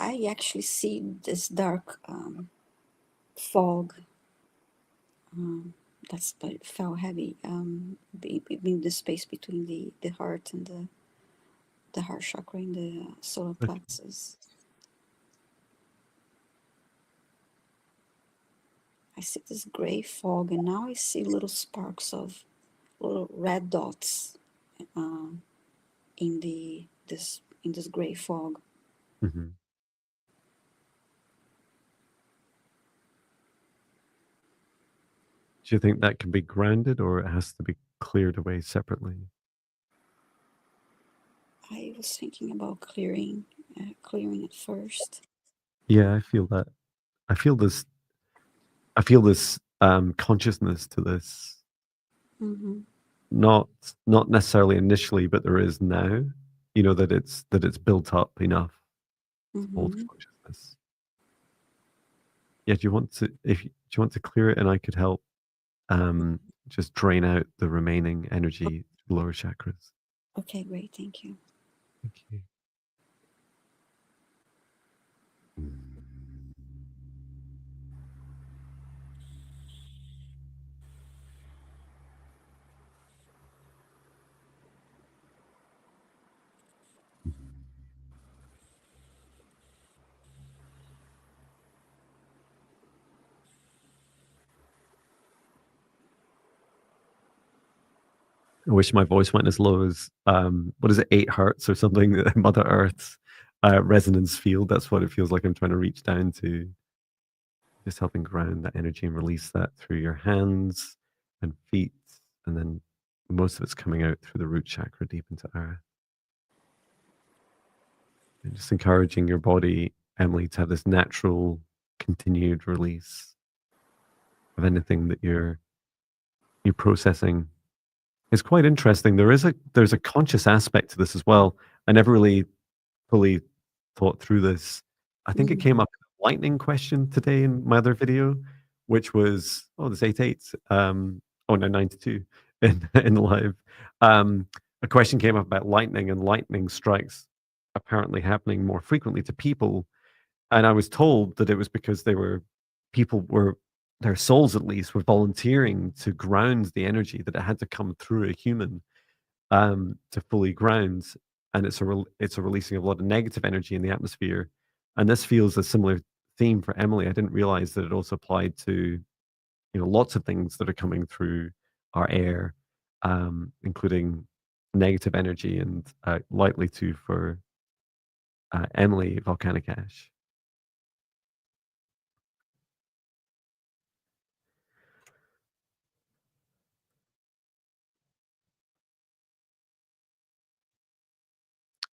I actually see this dark fog that's but felt heavy in the space between the heart and the heart chakra and the solar Okay. plexus. I see this gray fog, and now I see little sparks of little red dots in this gray fog. Mhm. Do you think that can be grounded or it has to be cleared away separately? I was thinking about clearing it first. Yeah, I feel that. I feel this I feel this consciousness to this, Mm-hmm. not not necessarily initially, but there is now, that it's built up enough to hold Mm-hmm. consciousness. Yeah, do you want to clear it and I could help just drain out the remaining energy to the lower chakras? Okay, great, thank you. Thank you. I wish my voice went as low as what is it, 8 hertz or something? Mother Earth's resonance field. That's what it feels like I'm trying to reach down to. Just helping ground that energy and release that through your hands and feet, and then most of it's coming out through the root chakra deep into earth. And just encouraging your body, Emily, to have this natural, continued release of anything that you're processing. It's quite interesting. There's a conscious aspect to this as well. I never really fully thought through this. I think it came up in the lightning question today in my other video, which was, there's 88. Oh no, 92 in live. A question came up about lightning and lightning strikes apparently happening more frequently to people. And I was told that it was because people were, their souls at least, were volunteering to ground the energy, that it had to come through a human to fully ground, and it's a releasing of a lot of negative energy in the atmosphere. And this feels a similar theme for Emily. I didn't realize that it also applied to lots of things that are coming through our air, including negative energy, and likely to for Emily, volcanic ash.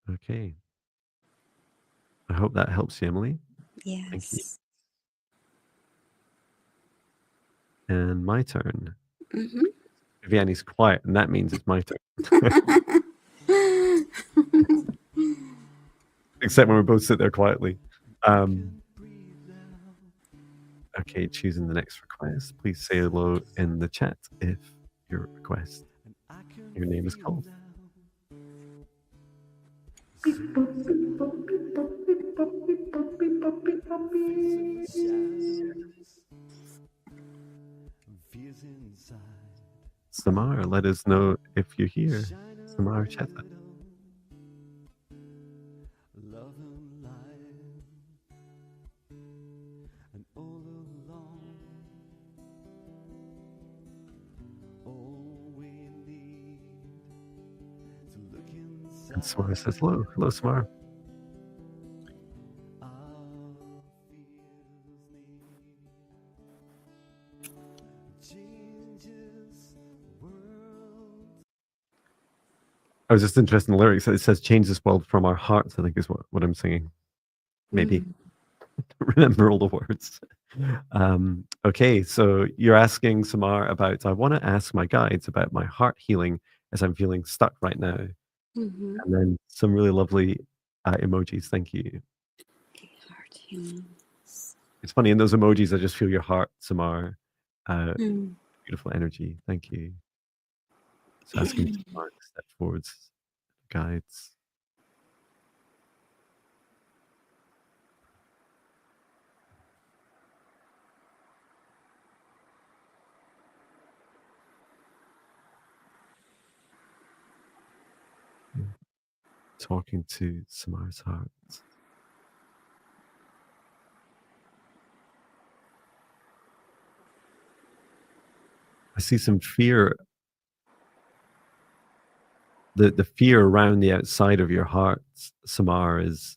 Okay. I hope that helps you, Emily. Thank you. Yes. And my turn. Mm-hmm. Viviane's quiet, and that means it's my turn. Except when we both sit there quietly. Okay, choosing the next request. Please say hello in the chat if your request, your name is called. Samar, let us know if you're here. Samar Cheta. And Samar says hello. Hello, Samar. I was just interested in the lyrics. It says, change this world from our hearts, I think is what I'm singing. Maybe. Remember all the words. Okay, so you're asking Samar about, I want to ask my guides about my heart healing as I'm feeling stuck right now. Mm-hmm. And then some really lovely emojis. Thank you. Heart healing. It's funny, in those emojis, I just feel your heart, Samar. Beautiful energy. Thank you. So asking Samar to step forwards, guides. Talking to Samar's heart. I see some fear. The fear around the outside of your heart, Samar, is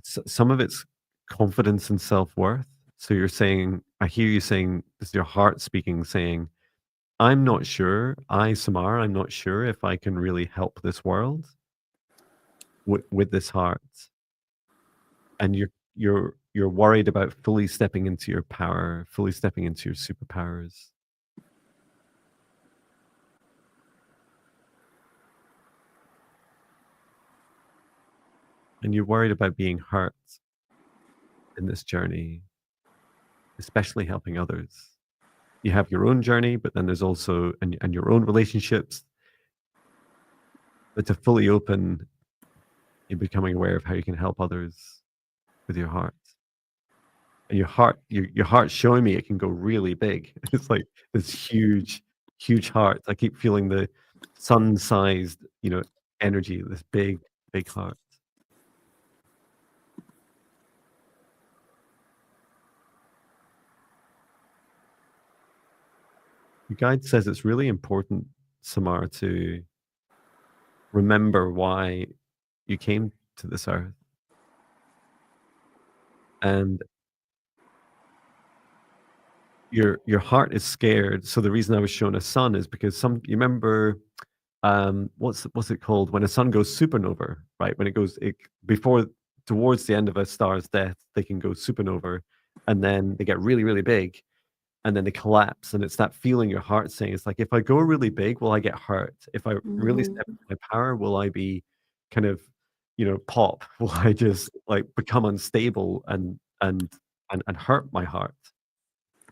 some of it's confidence and self-worth. So you're saying, I hear you saying, this is your heart speaking, saying, I'm not sure, Samar, I'm not sure if I can really help this world with this heart. And you're worried about fully stepping into your power, fully stepping into your superpowers. And you're worried about being hurt in this journey, especially helping others. You have your own journey, but then there's also and your own relationships. But to fully open, you're becoming aware of how you can help others with your heart. And your heart's showing me it can go really big. It's like this huge, huge heart. I keep feeling the sun-sized, energy, this big, big heart. Your guide says it's really important, Samar, to remember why you came to this earth. And your heart is scared. So the reason I was shown a sun is because you remember what's it called when a sun goes supernova, right? When before towards the end of a star's death, they can go supernova, and then they get really, really big, and then they collapse. And it's that feeling your heart saying, it's like, if I go really big, will I get hurt? If I really step into my power, will I be kind of, pop? Will I just like become unstable and hurt my heart?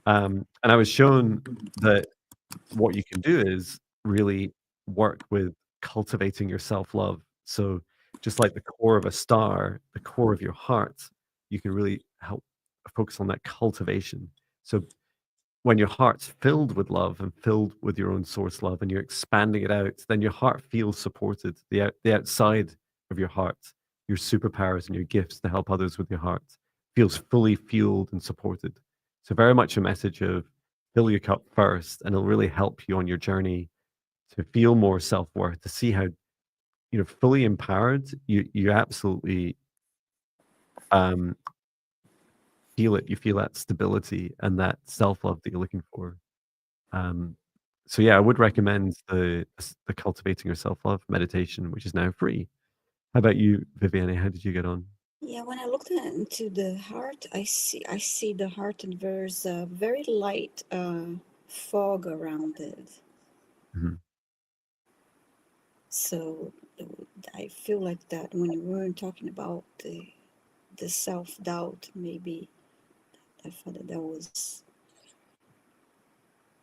And I was shown that what you can do is really work with cultivating your self-love. So just like the core of a star, the core of your heart, you can really help focus on that cultivation. So when your heart's filled with love and filled with your own source love and you're expanding it out, then your heart feels supported. The outside of your heart, your superpowers and your gifts to help others with your heart feels fully fueled and supported. So very much a message of fill your cup first, and it'll really help you on your journey to feel more self-worth, to see how fully empowered, you absolutely um, feel it. You feel that stability and that self-love that you're looking for. Um, so yeah, I would recommend the cultivating your self-love meditation, which is now free. How about you, Viviane? How did you get on? Yeah, when I looked into the heart, I see the heart, and there's a very light fog around it. Mhm. So I feel like that when you were talking about the self doubt, maybe I thought that was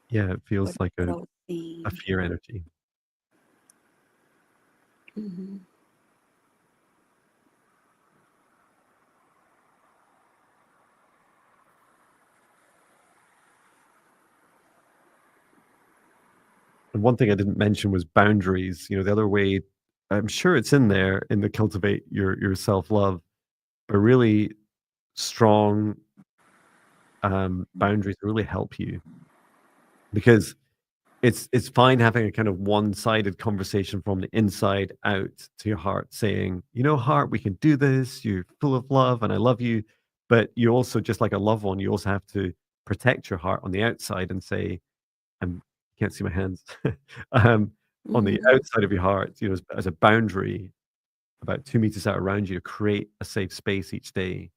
Yeah, it feels like what I a, was a seeing. fear energy. Hmm. And one thing I didn't mention was boundaries. The other way, I'm sure it's in there in the cultivate your self-love, but really strong boundaries really help you because it's fine having a kind of one-sided conversation from the inside out to your heart saying, heart, we can do this. You're full of love and I love you. But you also, just like a loved one, you also have to protect your heart on the outside and say, I'm can't see my hands. um, on the Hmm. outside of your heart, as a boundary about 2 meters out around you to create a safe space each day.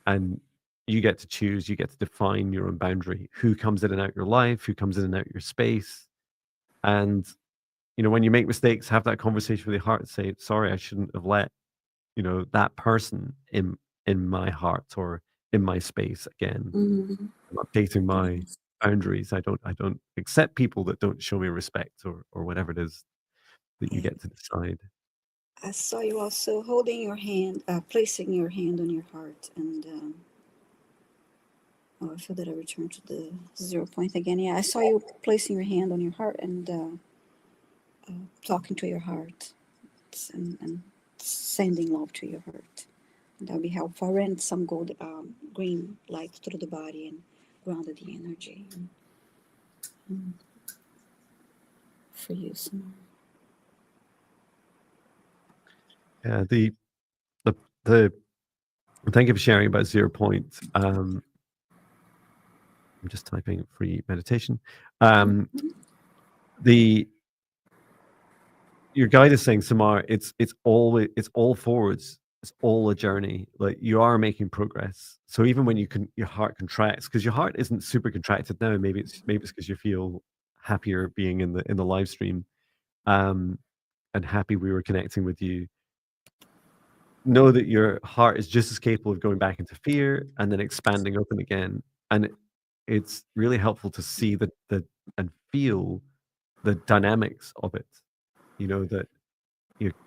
And you get to choose, you get to define your own boundary. Who comes in and out your life, who comes in and out your space. And, when you make mistakes, have that conversation with your heart and say, sorry, I shouldn't have let, that person in my heart or in my space again. Hmm. I'm updating my Yes. boundaries. I don't accept people that don't show me respect or whatever it is that you Yeah. get to decide. I saw you also holding your hand, placing your hand on your heart, and oh, I feel that I returned to the 0 point again. Yeah, I saw you placing your hand on your heart and talking to your heart, and sending love to your heart. And that'll be helpful. I ran some gold, green light through the body and grounded the energy for you, Simone. Yeah, the thank you for sharing about 0 point. I'm just typing free meditation. Um, the your guide is saying, Samar, it's all forwards. It's all a journey. Like you are making progress. So even when your heart contracts, because your heart isn't super contracted now. Maybe it's because you feel happier being in the live stream, um, and happy we were connecting with you. Know that your heart is just as capable of going back into fear and then expanding open again. And it's really helpful to see the and feel the dynamics of it. That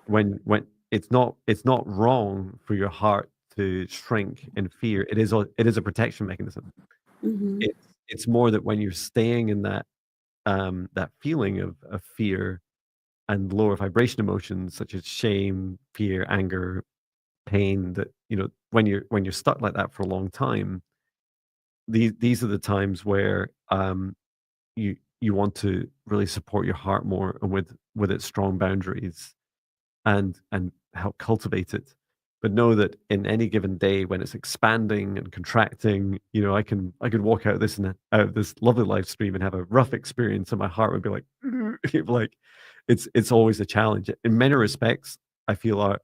when it's not wrong for your heart to shrink in fear. It is a protection mechanism. Mm-hmm. It's more that when you're staying in that feeling of fear and lower vibration emotions such as shame, fear, anger, pain, that when you're stuck like that for a long time, these are the times where you want to really support your heart more and with its strong boundaries and help cultivate it. But know that in any given day when it's expanding and contracting, I could walk out of this lovely live stream and have a rough experience, and my heart would be like, like it's always a challenge. In many respects, I feel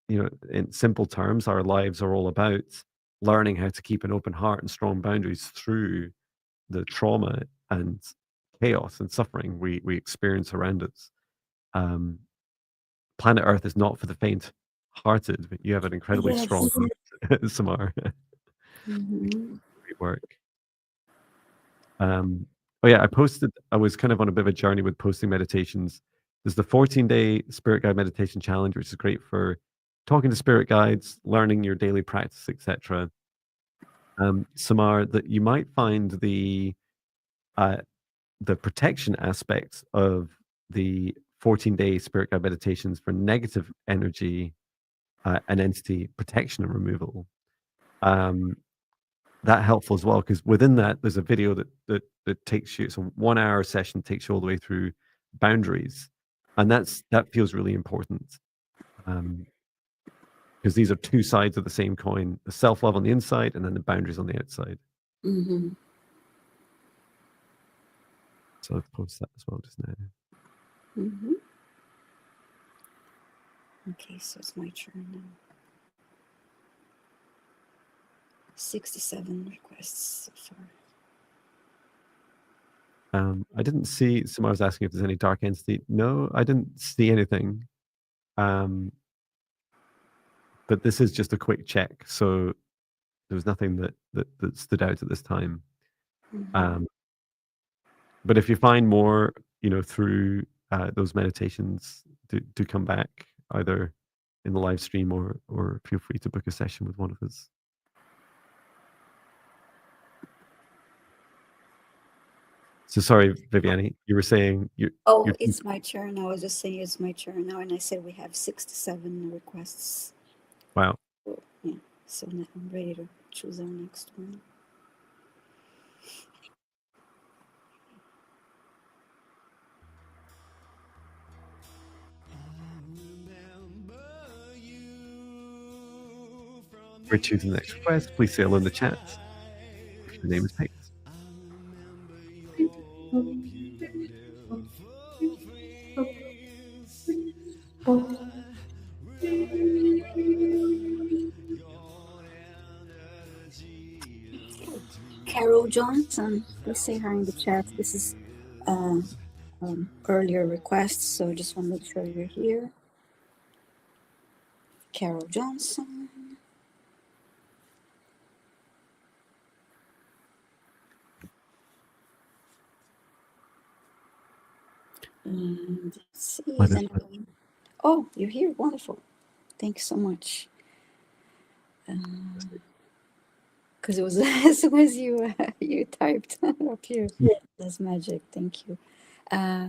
in simple terms, our lives are all about learning how to keep an open heart and strong boundaries through the trauma and chaos and suffering we experience around us. Um, Planet Earth is not for the faint-hearted, but you have an incredibly strong Yes. heart, Samar. Mm-hmm. Great work. Oh yeah, I was kind of on a bit of a journey with posting meditations. There's the 14-day Spirit Guide Meditation Challenge, which is great for talking to spirit guides, learning your daily practice, etc. Samar, that you might find uh, the protection aspects of the 14-day Spirit Guide meditations for negative energy and entity protection and removal. Um, that helpful as well because within that there's a video that takes you. It's a 1 hour session, takes you all the way through boundaries. And that feels really important. Because these are two sides of the same coin, the self-love on the inside and then the boundaries on the outside. Mm-hmm. So I've posted that as well just now. Mm-hmm. Okay, so it's my turn now. 67 requests so far. I didn't see, someone was asking if there's any dark entity. No, I didn't see anything. But this is just a quick check. So there was nothing that stood out at this time. Mm-hmm. But if you find more, through those meditations, do come back either in the live stream or feel free to book a session with one of us. So sorry, Viviane, you were saying Oh, it's my turn. I was just saying it's my turn now, and I said we have 67 requests. Wow. Yeah, so now I'm ready to choose our next one. We're choosing the next request. Please say hello in the chat if your name is picked. Carol Johnson, please say hi in the chat. This is earlier requests, so I just want to make sure you're here. Carol Johnson. And let's see, is anyone? Oh, you're here. Wonderful. Thank you so much. Because it was as soon as you typed up here. That's magic. Thank you.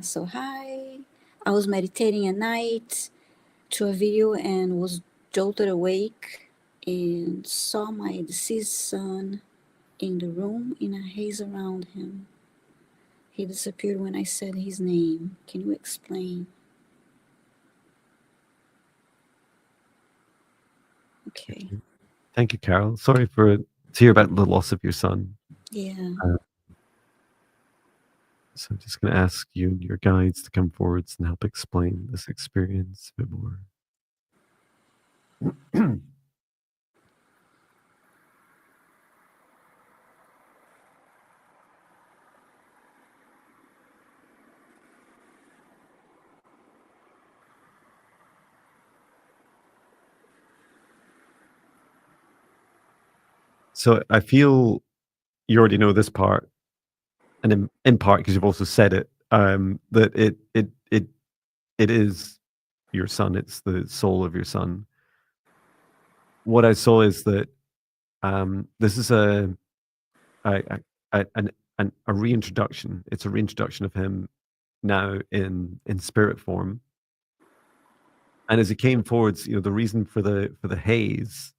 So hi. I was meditating at night to a video and was jolted awake and saw my deceased son in the room in a haze around him. He disappeared when I said his name. Can you explain? Okay. Thank you, Carol. Sorry to hear about the loss of your son. Yeah. So I'm just going to ask you and your guides to come forwards and help explain this experience a bit more. So I feel you already know this part, and in part because you've also said it, that it is your son. It's the soul of your son. What I saw is that this is a reintroduction. It's a reintroduction of him now in spirit form. And as he came forwards, the reason for the haze,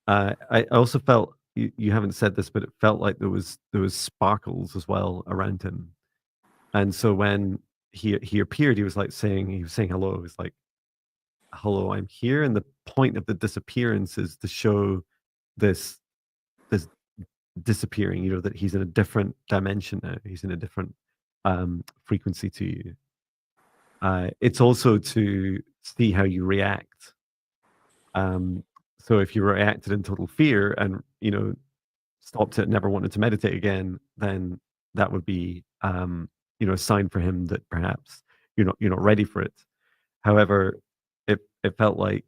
I also felt you haven't said this, but it felt like there was sparkles as well around him. And so when he appeared, he was saying hello. He was like, "Hello, I'm here." And the point of the disappearance is to show this disappearing. That he's in a different dimension now. He's in a different frequency to you. It's also to see how you react. So if you reacted in total fear and stopped it, never wanted to meditate again, then that would be a sign for him that perhaps you're not ready for it. However, it felt like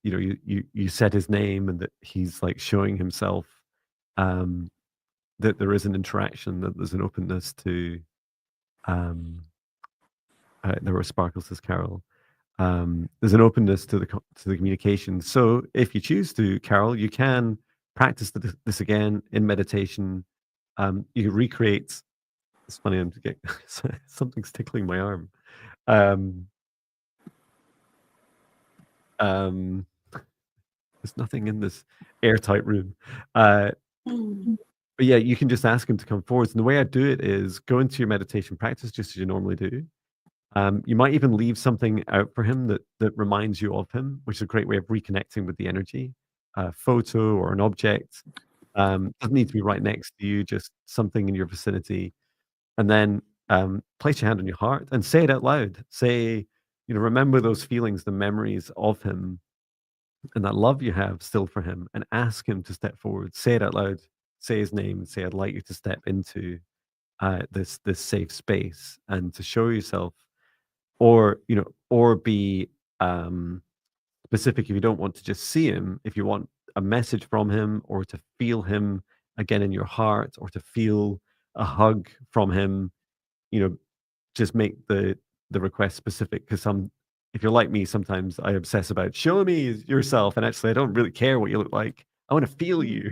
you said his name and that he's like showing himself, that there is an interaction, that there's an openness to there were sparkles, says Carol. There's an openness to the communication. So if you choose to, Carol, you can practice this again in meditation. You can recreate. It's funny, I'm getting something's tickling my arm. There's nothing in this airtight room. But yeah, you can just ask him to come forwards. And the way I do it is go into your meditation practice just as you normally do. You might even leave something out for him that reminds you of him, which is a great way of reconnecting with the energy. A photo or an object doesn't need to be right next to you, just something in your vicinity. And then place your hand on your heart and say it out loud. Say, remember those feelings, the memories of him, and that love you have still for him, and ask him to step forward. Say it out loud. Say his name and say, "I'd like you to step into this safe space and to show yourself." Or or be um, specific if you don't want to just see him. If you want a message from him, or to feel him again in your heart, or to feel a hug from him, you know, just make the request specific. Because if you're like me, sometimes I obsess about show me yourself, and actually I don't really care what you look like. I want to feel you.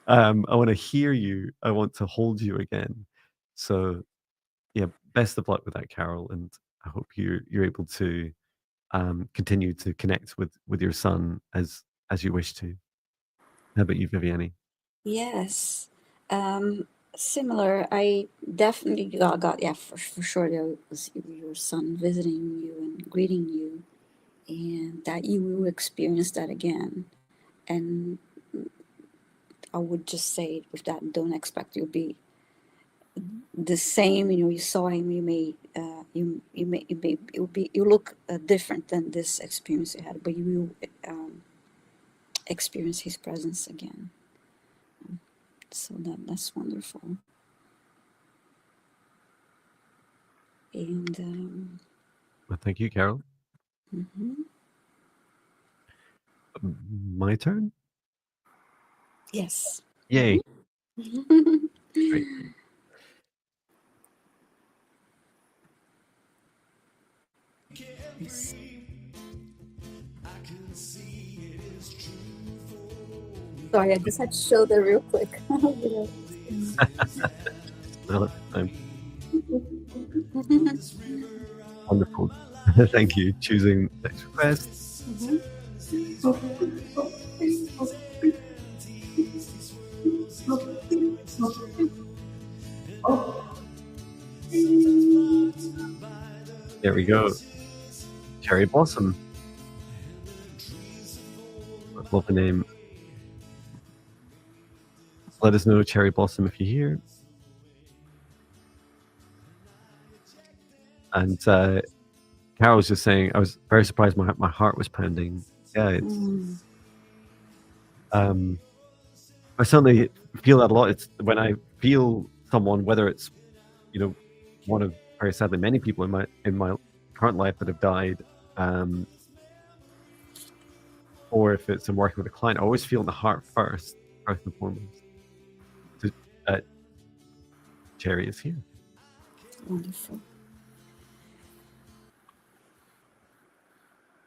I want to hear you. I want to hold you again. So yeah, best of luck with that, Carol, and I hope you're able to continue to connect with your son as you wish to. How about you, Viviane? Yes. Similar. I definitely got yeah, for sure, there was your son visiting you and greeting you, and that you will experience that again. And I would just say with that, don't expect you'll be the same. You saw him. You may you look different than this experience you had, but you will experience his presence again. So that's wonderful. And Well, thank you, Carol. mhm. My turn. Yes. Yay! Great. Yes. Sorry, I just had to show that real quick. Another time. Wonderful. Thank you. Choosing next request. There we go. Cherry Blossom. I love the name. Let us know, Cherry Blossom, if you're here. And Carol was just saying, I was very surprised my heart was pounding. Yeah, it's Mm. I certainly feel that a lot. It's when I feel someone, whether it's one of very sadly many people in my current life that have died, um, or if it's I'm working with a client, I always feel in the heart first and foremost. So, uh, Cherry is here. Wonderful.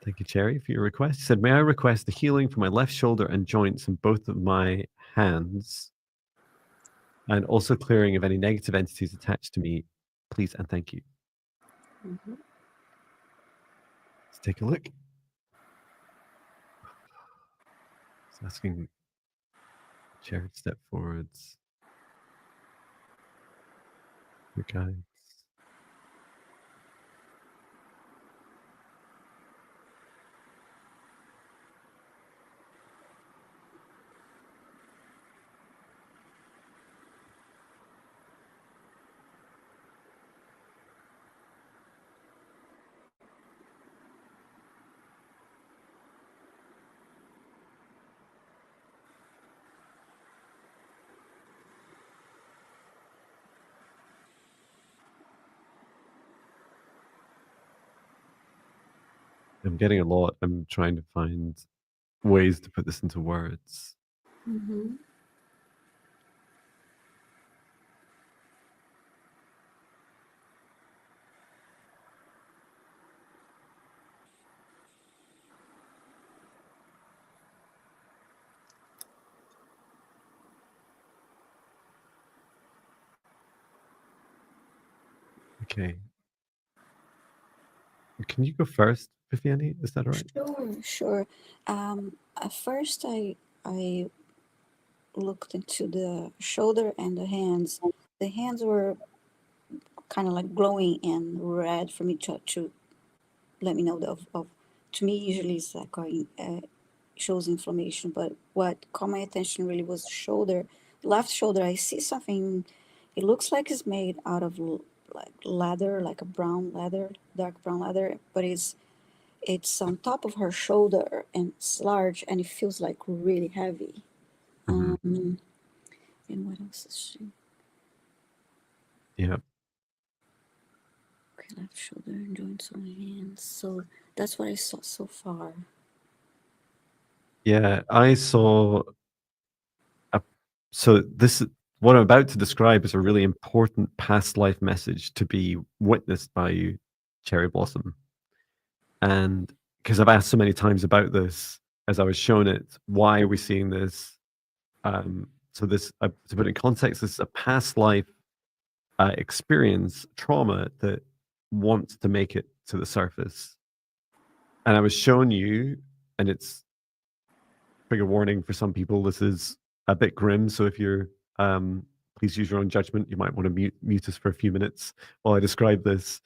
Thank you, Cherry, for your request. She said, "May I request the healing for my left shoulder and joints in both of my hands, and also clearing of any negative entities attached to me, please and thank you." Mhm. Let's take a look. It's asking Cherry to step forwards. Your guides. I'm getting a lot. I'm trying to find ways to put this into words. Mhm. Okay. Can you go first, Viviane? Is that all right? Sure, sure. At first, I looked into the shoulder and the hands. The hands were kind of like glowing and red for me to let me know of to me usually it's like shows inflammation, but what caught my attention really was the shoulder, left shoulder. I see something. It looks like it's made out of like leather, like a brown leather, dark brown leather, but it's on top of her shoulder and it's large and it feels like really heavy. Hmm. And what else is she? Yeah. Okay, left shoulder and joints on hands. So that's what I saw so far. Yeah. I saw a, so this what I'm about to describe is a really important past life message to be witnessed by you, Cherry Blossom. And because I've asked so many times about this as I was shown it, why are we seeing this? So this, to put it in context, this is a past life experience, trauma that wants to make it to the surface. And I was shown you, and it's trigger warning for some people. This is a bit grim, so if you're, please use your own judgment. You might want to mute us for a few minutes while I describe this.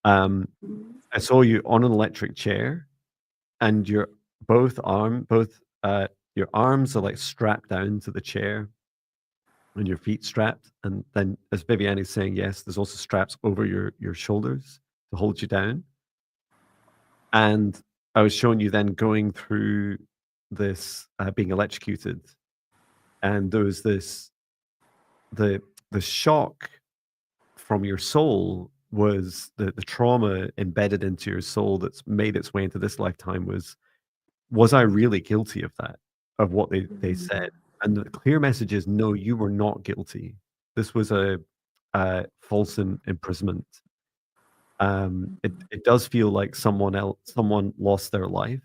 Mhm. I saw you on an electric chair, and both your arms are like strapped down to the chair, and your feet strapped. And then, as Viviane is saying, yes, there's also straps over your shoulders to hold you down. And I was showing you then going through this being electrocuted, and there was this the shock from your soul was the trauma embedded into your soul that's made its way into this lifetime was I really guilty of that, of what they said? And the clear message is, no, you were not guilty. This was a false imprisonment. It does feel like someone lost their life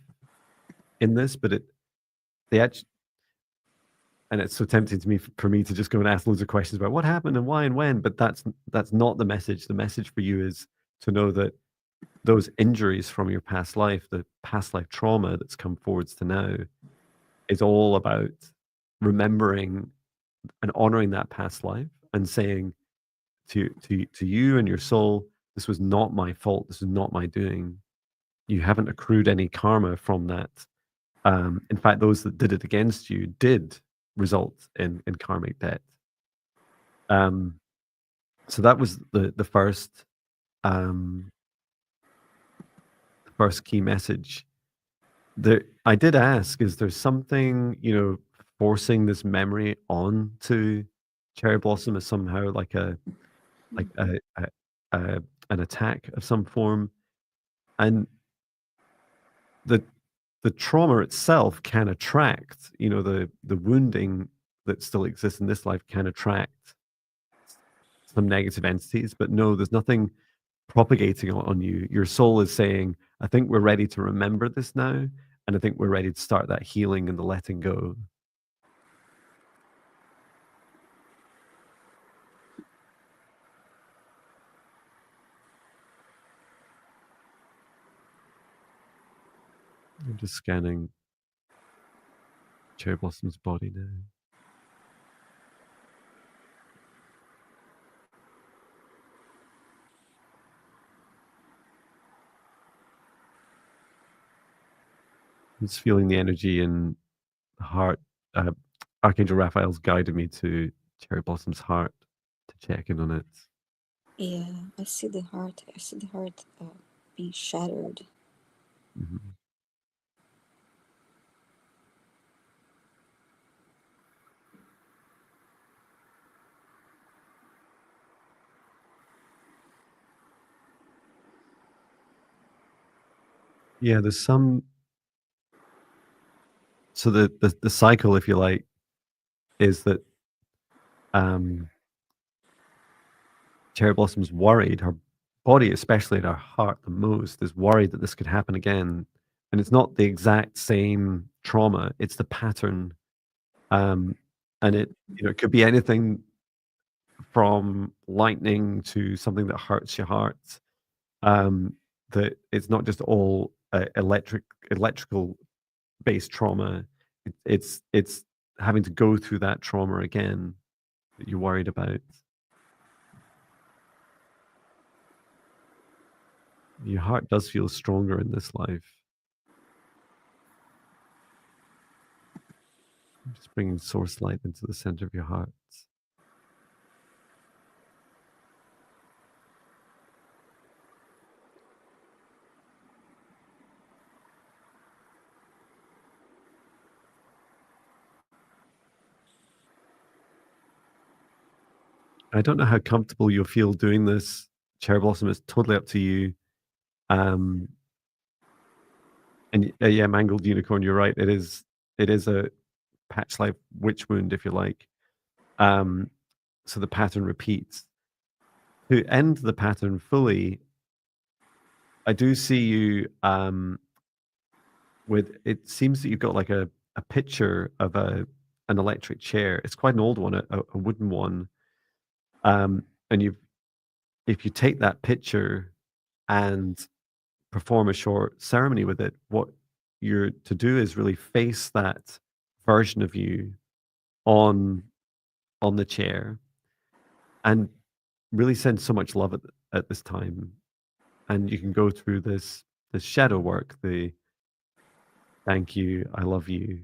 in this, but they actually, and it's so tempting to me for me to just go and ask loads of questions about what happened and why and when, but that's not the message. The message for you is to know that those injuries from your past life, the past life trauma that's come forwards to now, is all about remembering and honoring that past life and saying to you and your soul, this was not my fault. This is not my doing. You haven't accrued any karma from that. In fact, those that did it against you did result in karmic debt. Um, so that was um, the first key message. I did ask, is there something, forcing this memory on to Cherry Blossom as somehow like a an attack of some form? And the the trauma itself can attract, the wounding that still exists in this life can attract some negative entities, but no, there's nothing propagating on you. Your soul is saying, I think we're ready to remember this now, and I think we're ready to start that healing and the letting go. I'm just scanning Cherry Blossom's body now. I'm just feeling the energy in the heart. Uh, Archangel Raphael's guided me to Cherry Blossom's heart to check in on it. Yeah, I see the heart. I see the heart being shattered. Mhm. Yeah, there's some. So the cycle, if you like, is that um, Cherry Blossom's worried. Her body, especially, and her heart, the most, is worried that this could happen again. And it's not the exact same trauma; it's the pattern. Um, and it could be anything from lightning to something that hurts your heart. Um, that it's not just all electrical based trauma. It's having to go through that trauma again that you're worried about. Your heart does feel stronger in this life. Just bringing source light into the center of your heart. I don't know how comfortable you'll feel doing this, Cherry Blossom. It's totally up to you. And yeah, Mangled Unicorn, you're right. It is a patch life witch wound, if you like. So the pattern repeats. To end the pattern fully, I do see you with, it seems that you've got like a picture of an electric chair. It's quite an old one, a wooden one. And if you take that picture and perform a short ceremony with it, what you're to do is really face that version of you on the chair and really send so much love at this time. And you can go through this shadow work, the thank you, I love you,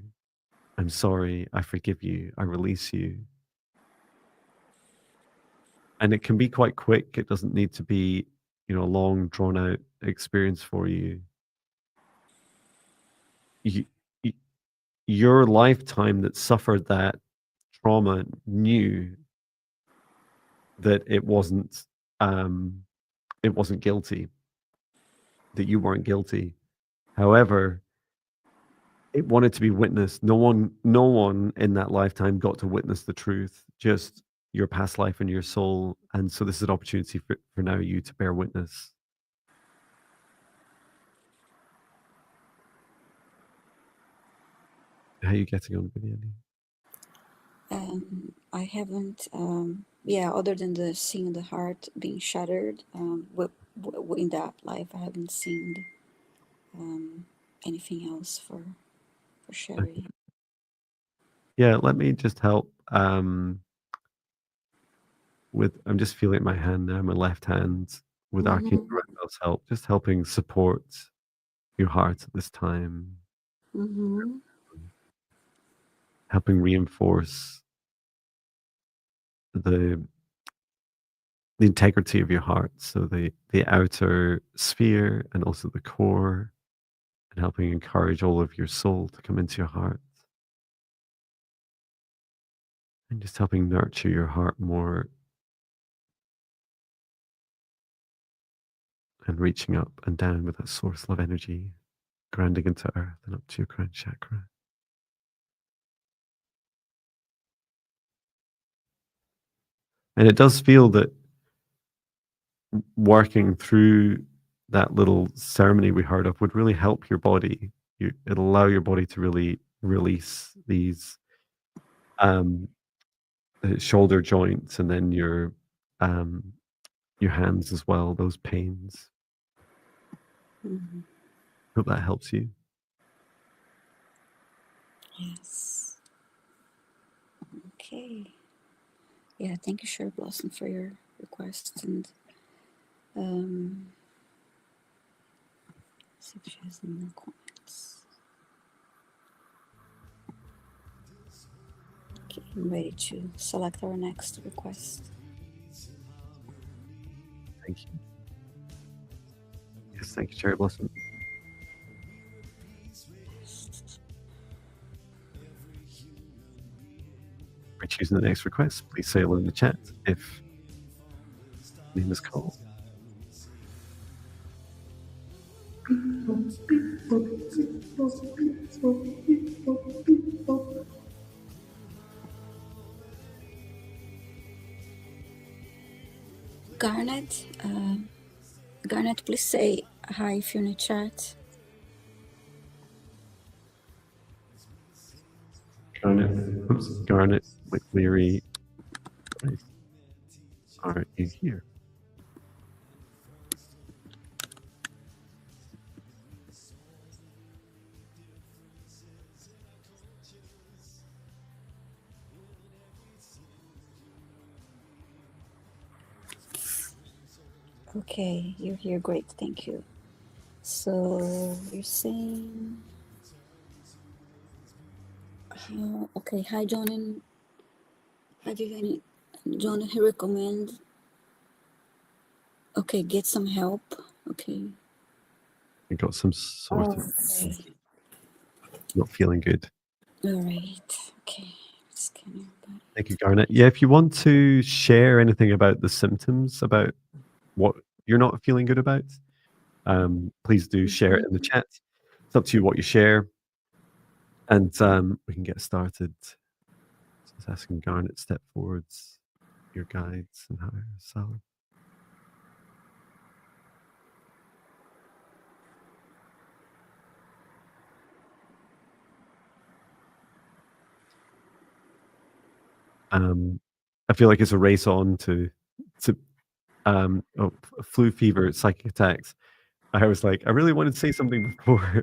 I'm sorry, I forgive you, I release you. And it can be quite quick. It doesn't need to be, a long drawn out experience for you. You, you your lifetime that suffered that trauma knew that it wasn't guilty, that you weren't guilty. However, it wanted to be witnessed. No one in that lifetime got to witness the truth, just your past life and your soul. And so this is an opportunity for now you to bear witness. How are you getting on, Viviane? I haven't, other than the seeing the heart being shattered, in that life, I haven't seen anything else for sharing. Yeah, let me just help with, I'm just feeling my hand now, my left hand, with Arcane Director's help, just helping support your heart at this time, helping reinforce the integrity of your heart. So the outer sphere and also the core, and helping encourage all of your soul to come into your heart. And just helping nurture your heart more and reaching up and down with that source love energy, grounding into earth and up to your crown chakra. And it does feel that working through that little ceremony we heard of would really help your body. It'll allow your body to really release these shoulder joints and then your hands as well, those pains. Hope that helps you. Yes. Okay. Yeah, thank you, Cherry Blossom, for your request. And see if she has any more comments. Okay, I'm ready to select our next request. Thank you. Yes, thank you, Cherry Blossom. For choosing the next request, please say hello in the chat if name is called. Garnet, please say hi if you're in the chat. Garnet McLeary, are you here? Okay, you're here. Great, thank you. So you're saying, okay, hi, John and hi, Viviane. John, he recommend. Okay, get some help. Okay. I got some sort Oh, of okay. not feeling good. All right. Okay. Scan your body. Thank you, Garnet. Yeah, if you want to share anything about the symptoms, about what you're not feeling good about, please do share it in the chat. It's up to you what you share, and we can get started. Just asking Garnet step forwards, your guides and higher self. I feel like it's a race on to flu fever, psychic attacks. I was like, I really wanted to say something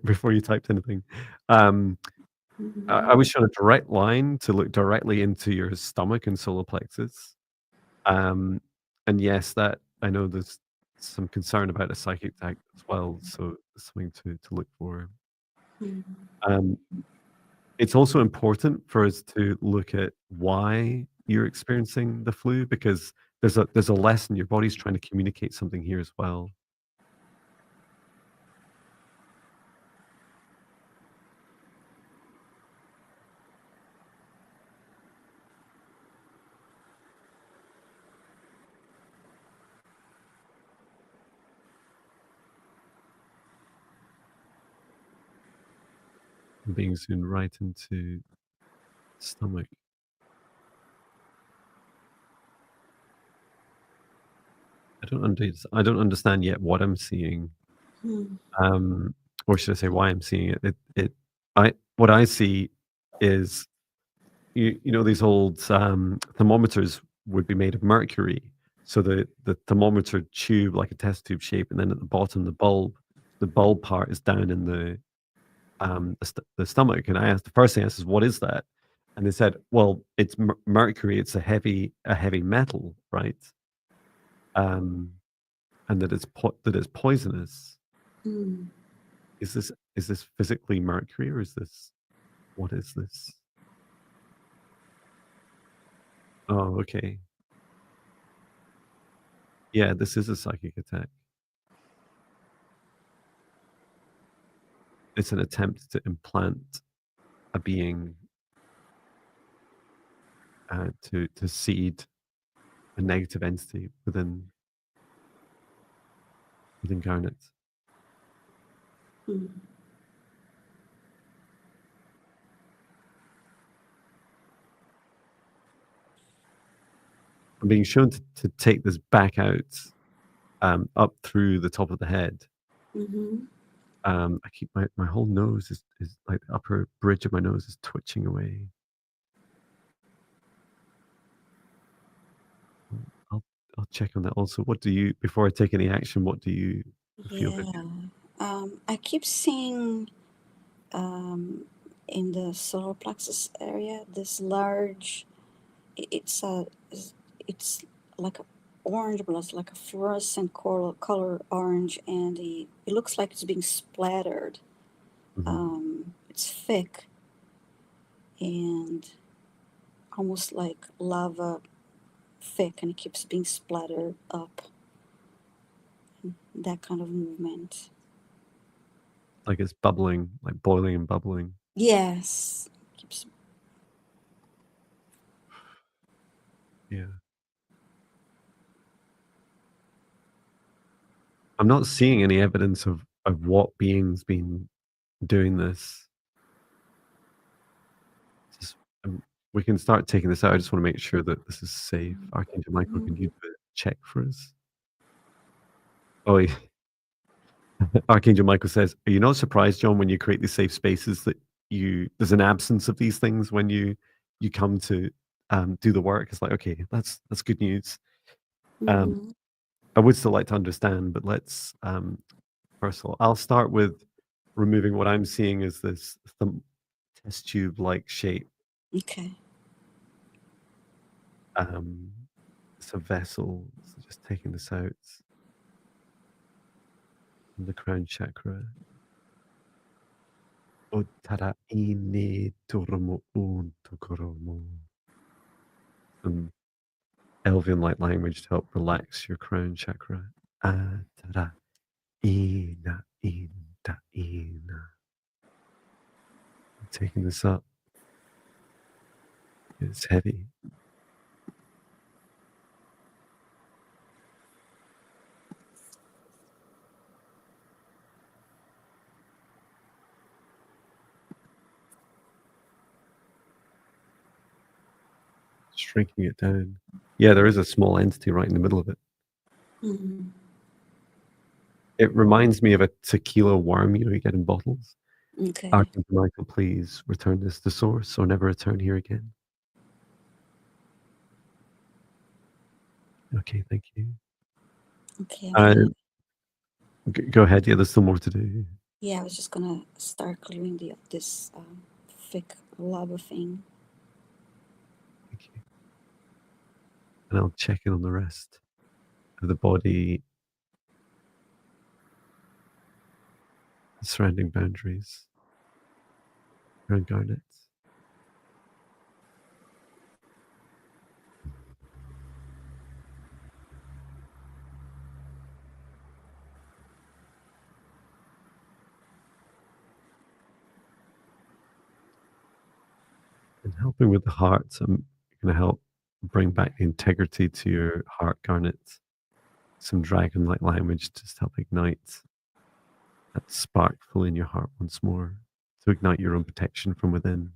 before you typed anything. I was shown a direct line to look directly into your stomach and solar plexus. And yes, that I know there's some concern about a psychic attack as well, so it's something to look for. Um, it's also important for us to look at why you're experiencing the flu, because there's a lesson. Your body's trying to communicate something here as well. Being zoomed right into stomach. I don't understand yet what I'm seeing. Or should I say why I'm seeing it. What I see is you know these old thermometers would be made of mercury. So the thermometer tube, like a test tube shape, and then at the bottom the bulb part is down in the stomach. And I asked, the first thing I asked is, what is that? And they said, well, it's mercury. It's a heavy metal, right? And that it's poisonous. Is this physically mercury, or is this, what is this? Oh, okay. Yeah, this is a psychic attack. It's an attempt to implant a being, to seed a negative entity within Garnet. I'm being shown to take this back out, up through the top of the head. I keep my whole nose is like the upper bridge of my nose is twitching away. I'll check on that also. What do you, before I take any action, what do you feel? Yeah. I keep seeing in the solar plexus area this large. It's a it's like a orange, but it's like a fluorescent color orange, and it looks like it's being splattered. It's thick and almost like lava thick, and it keeps being splattered up. That kind of movement. Like it's bubbling, like boiling and bubbling. Yes. Keeps. Yeah. I'm not seeing any evidence of what being's been doing this. Just, we can start taking this out. I just want to make sure that this is safe. Archangel Michael, can you do a check for us? Oh, yeah. Archangel Michael says, "Are you not surprised, John, when you create these safe spaces that there's an absence of these things when you come to do the work?" It's like, okay, that's good news. I would still like to understand, but let's first of all, I'll start with removing what I'm seeing as this test tube like shape. Okay. It's a vessel. So just taking this out. from the crown chakra. Otara ine toromo un tokoromo. Some Elvian light language to help relax your crown chakra. Atara ina inta ina. Taking this up. It's heavy. Shrinking it down. Yeah, there is a small entity right in the middle of it. Mm-hmm. It reminds me of a tequila worm you get in bottles. Okay. Archangel Michael, please return this to source or never return here again. Okay, thank you. Okay, I'm gonna, Go ahead. Yeah, there's still more to do. yeah, I was just gonna start clearing this thick lava thing. Thank you. And I'll check in on the rest of the body, the surrounding boundaries around garnets. And helping with the heart, I'm going to help bring back the integrity to your heart garnets. Some dragon-like language to just help ignite that spark full in your heart once more, to ignite your own protection from within.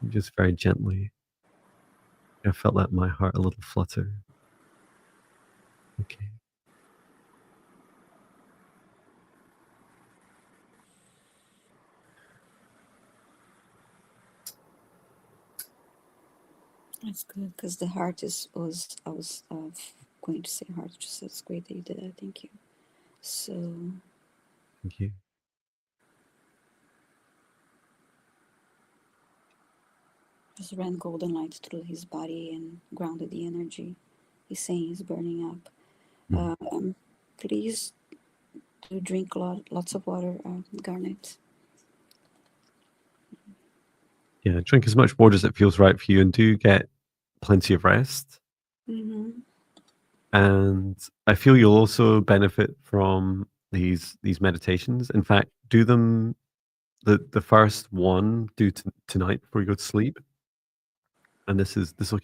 Just very gently. I felt that in my heart a little flutter. Okay. That's good because the heart I was going to say heart. Just it's great that you did that. Thank you. So Thank you. just ran golden light through his body and grounded the energy. He's saying he's burning up. Please do drink lots of water, Garnet. Yeah, drink as much water as it feels right for you, and do get plenty of rest. Mm-hmm. And I feel you'll also benefit from these meditations. In fact, do them the first one tonight before you go to sleep. And this will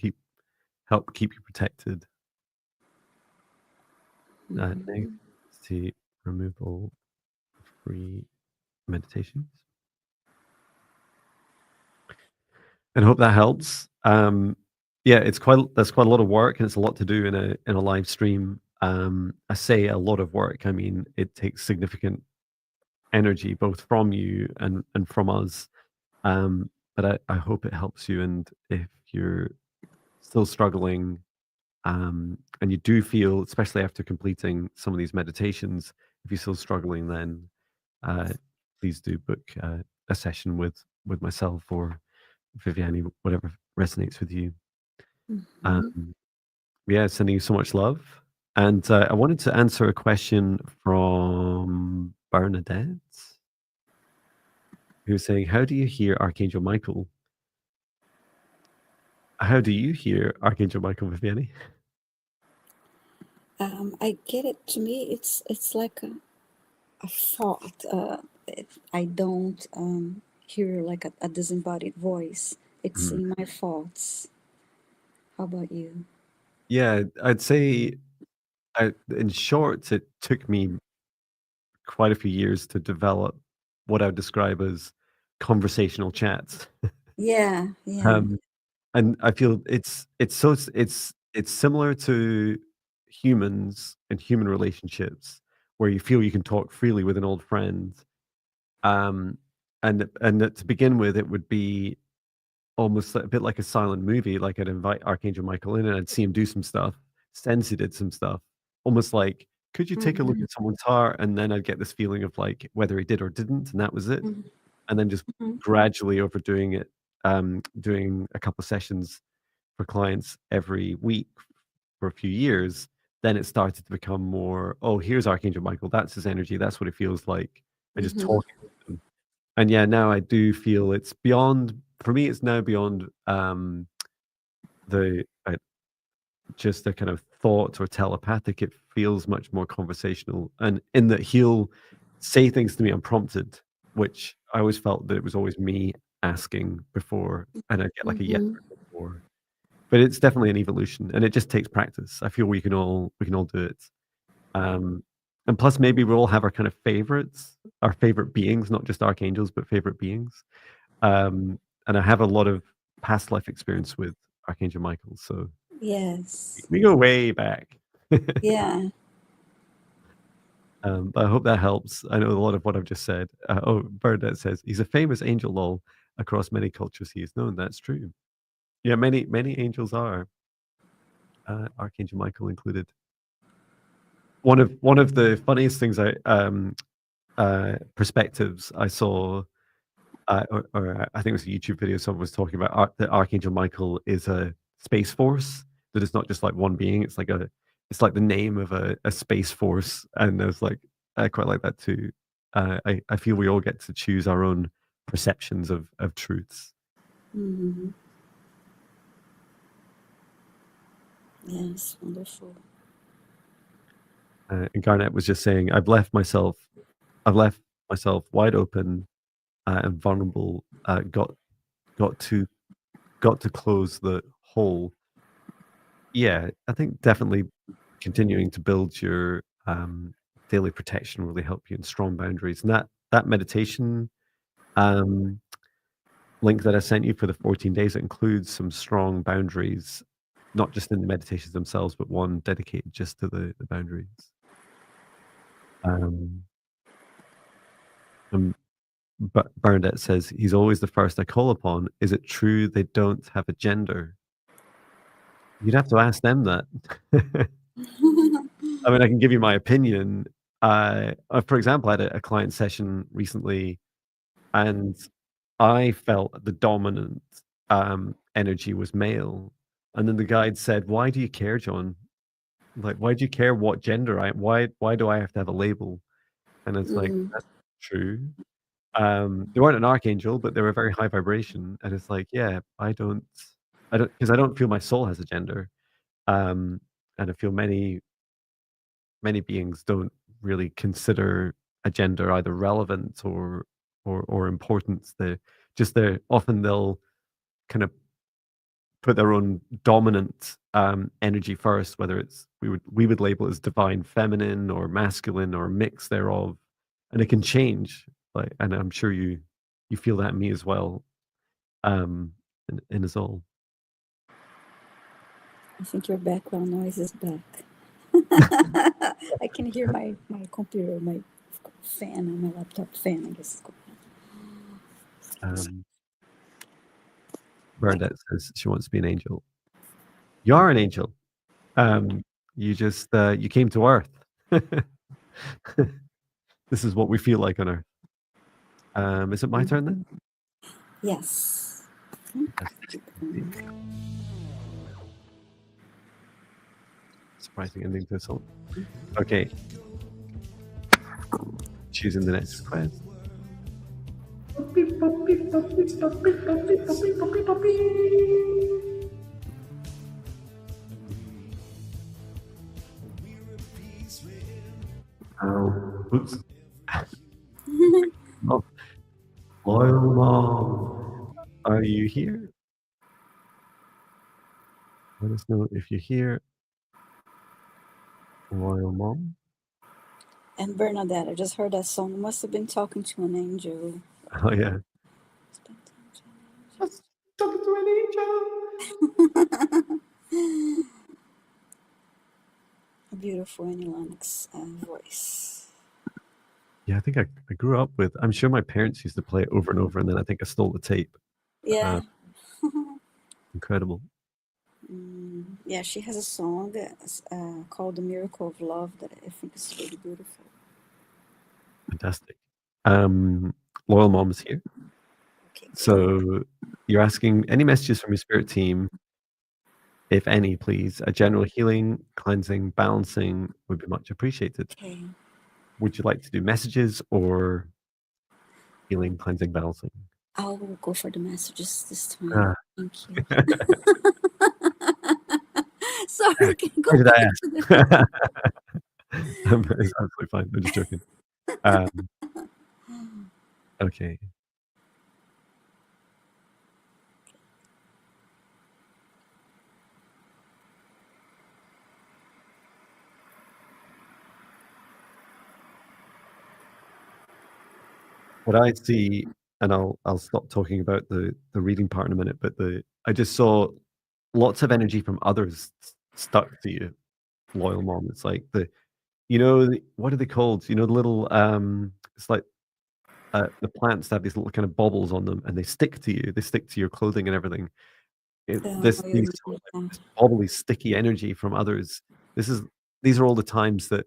help keep you protected. Negativity removal free meditations. And hope that helps. Yeah, that's quite a lot of work, and it's a lot to do in a live stream. I say a lot of work. I mean, it takes significant energy both from you and from us. But I hope it helps you. And if you're still struggling, and you do feel, especially after completing some of these meditations, if you're still struggling, then please do book a session with myself or Viviane, whatever resonates with you. Yeah, sending you so much love. And I wanted to answer a question from Bernadette, who's saying, how do you hear Archangel Michael? How do you hear Archangel Michael, Viviane? I get it. To me, it's like a thought. I don't hear like a disembodied voice. It's in my thoughts. How about you? Yeah, I'd say, in short, it took me quite a few years to develop what I would describe as conversational chats. Yeah, yeah. And I feel it's similar to humans and human relationships, where you feel you can talk freely with an old friend. And that to begin with, it would be almost a bit like a silent movie. Like, I'd invite Archangel Michael in, and I'd see him do some stuff. Sensi did some stuff, almost like could you take a look at someone's heart? And then I'd get this feeling of like whether he did or didn't, and that was it. Mhm. And then just Mhm. gradually overdoing it, doing a couple of sessions for clients every week for a few years. Then it started to become more, oh, here's Archangel Michael. That's his energy. That's what it feels like. And just Mhm. talking with them. And yeah, now I do feel it's beyond, for me, it's now beyond the just a kind of thought or telepathic. It feels much more conversational, and in that he'll say things to me unprompted, which I always felt that it was always me asking before, and I'd get like a yes Mhm. or no. But it's definitely an evolution, and it just takes practice. I feel we can all do it. Um, and plus, maybe we all have our kind of favorites, our favorite beings, not just archangels, but favorite beings. And I have a lot of past life experience with Archangel Michael, so Yes. we go way back. Yeah. But I hope that helps. I know a lot of what I've just said. Oh, Bernadette says he's a famous angel, lol. Across many cultures, he is known. That's true. Yeah, many angels are, Archangel Michael included. One of the funniest things perspectives I saw, or I think it was a YouTube video. Someone was talking about that Archangel Michael is a space force. That it's not just like one being. It's like the name of a space force. And I was like, I quite like that too. I feel we all get to choose our own perceptions of truths. Mhm. Yes. Wonderful. And Garnett was just saying, I've left myself wide open and vulnerable. Got to got to close the hole. Yeah, I think definitely continuing to build your daily protection will really help you in strong boundaries. And that meditation um, link that I sent you for the 14 days, it includes some strong boundaries, not just in the meditations themselves, but one dedicated just to the boundaries. Um, and Bernadette says he's always the first I call upon. Is it true they don't have a gender? You'd have to ask them that. I mean, I can give you my opinion. For example, I had a client session recently, and I felt the dominant energy was male. And then the guide said, "Why do you care, John? Like, why do you care what gender I am? Why do I have to have a label?" And it's like, Mhm. that's true. They weren't an archangel, but they were very high vibration. And it's like, yeah, because I don't feel my soul has a gender. Um, and I feel many beings don't really consider a gender either relevant or important. They're often they'll kind of put their own dominant energy first, whether it's we would label it as divine feminine or masculine or a mix thereof, and it can change. Like, and I'm sure you feel that in me as well, in us all. I think your background noise is back. I can hear my computer, my fan, and my laptop fan. I guess. Um, Bernadette says she wants to be an angel. You are an angel. Um, you just you came to Earth. This is what we feel like on Earth. Is it my turn then? Yes. Yes. Surprising ending to a song. Okay. Choosing the next request. Oh, oops. Oh, loyal mom, are you here? Let us know if you're here, loyal mom. And Bernadette, I just heard that song. You must have been talking to an angel. Oh yeah. Just talking to an angel. A beautiful Annie Lennox voice. Yeah, I think I grew up with. I'm sure my parents used to play it over and over, and then I think I stole the tape. Yeah. Incredible. Mm, Yeah, she has a song that's called "The Miracle of Love" that I think is really beautiful. Fantastic. Loyal Mom is here. Okay, good. So you're asking any messages from your spirit team, if any, please. A general healing, cleansing, balancing would be much appreciated. Okay, Would you like to do messages or healing, cleansing, balancing? I'll go for the messages this time. Ah, Thank you. Sorry, can you go why did I back to the. ask? It's absolutely fine. I'm just joking. Um, okay. What I see, and I'll stop talking about the reading part in a minute, but I just saw lots of energy from others stuck to you, loyal mom. It's like what are they called? You know, the little it's like the plants have these little kind of bobbles on them, and they stick to you. They stick to your clothing and everything. Oh, These you sort of like yeah. this bobbly, sticky energy from others. This is these are all the times that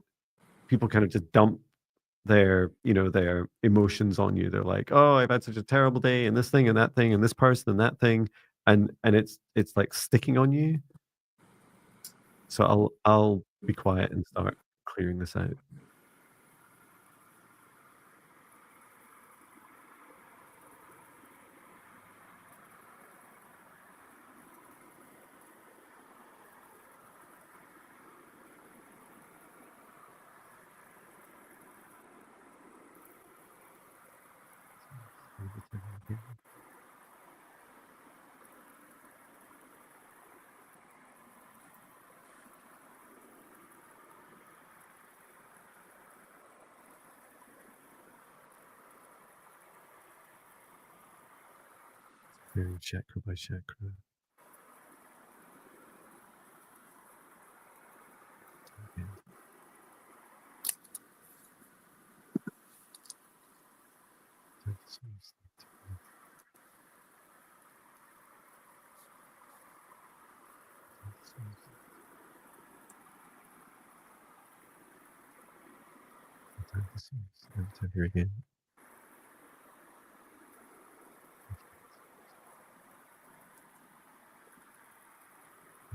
people kind of just dump their emotions on you. They're like, oh, I've had such a terrible day, and this thing and that thing and this person and that thing, and it's like sticking on you. So I'll be quiet and start clearing this out. Clearing chakra by chakra. Yeah. Here again.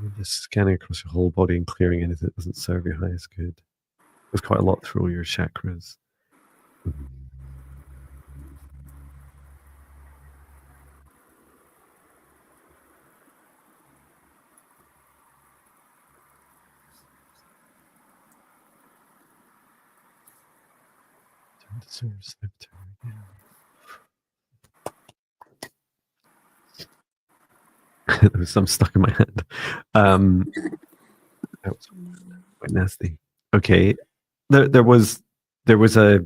You're just scanning across your whole body and clearing anything that doesn't serve your highest good. There's quite a lot through all your chakras. Time to serve Snipter again. There was some stuck in my hand. That was quite nasty. Okay. There was a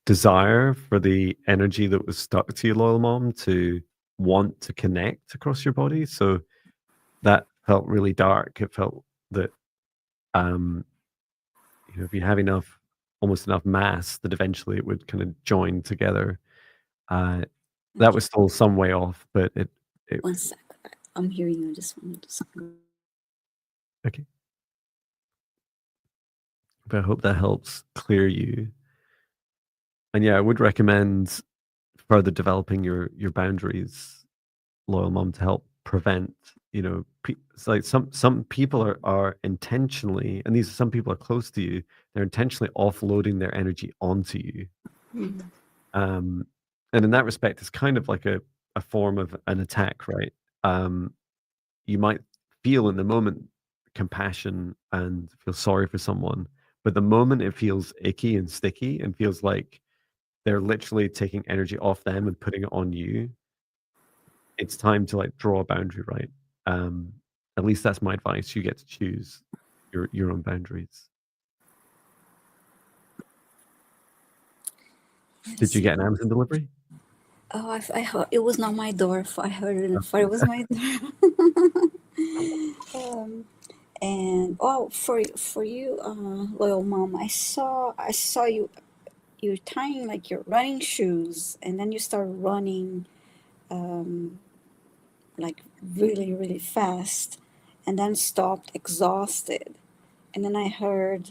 desire for the energy that was stuck to you, loyal mom, to want to connect across your body. So that felt really dark. It felt that if you have almost enough mass, that eventually it would kind of join together. That was still some way off, but it 1 sec. I'm hearing you. I just want to do something. okay. But I hope that helps clear you. And yeah, I would recommend further developing your boundaries, loyal mom, to help prevent. It's like some people are intentionally, and some people are close to you. They're intentionally offloading their energy onto you. Mhm. And in that respect, it's kind of like a form of an attack, right? You might feel in the moment compassion and feel sorry for someone, but the moment it feels icky and sticky and feels like they're literally taking energy off them and putting it on you, it's time to like draw a boundary, right? At least that's my advice. You get to choose your own boundaries. Did you Yes. get an Amazon delivery? Oh, I heard it was not my door. I heard it and thought it was my door. um, and oh, for you, loyal mom, I saw you're tying like your running shoes, and then you start running, like really really fast, and then stopped, exhausted. And then I heard,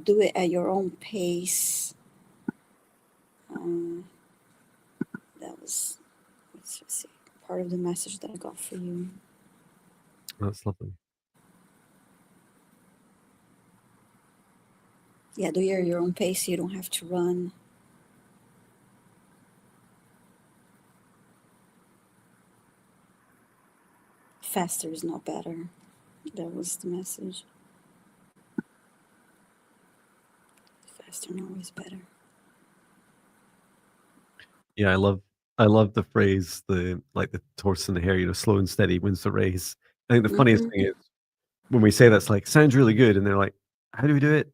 do it at your own pace. That was, let's just see, part of the message that I got for you. That's lovely. Yeah, do it at your own pace. You don't have to run. Faster is not better. That was the message. Faster and always better. Yeah, I love the phrase, the tortoise and the hare, slow and steady wins the race. I think the funniest thing is when we say that's like, sounds really good, and they're like, how do we do it?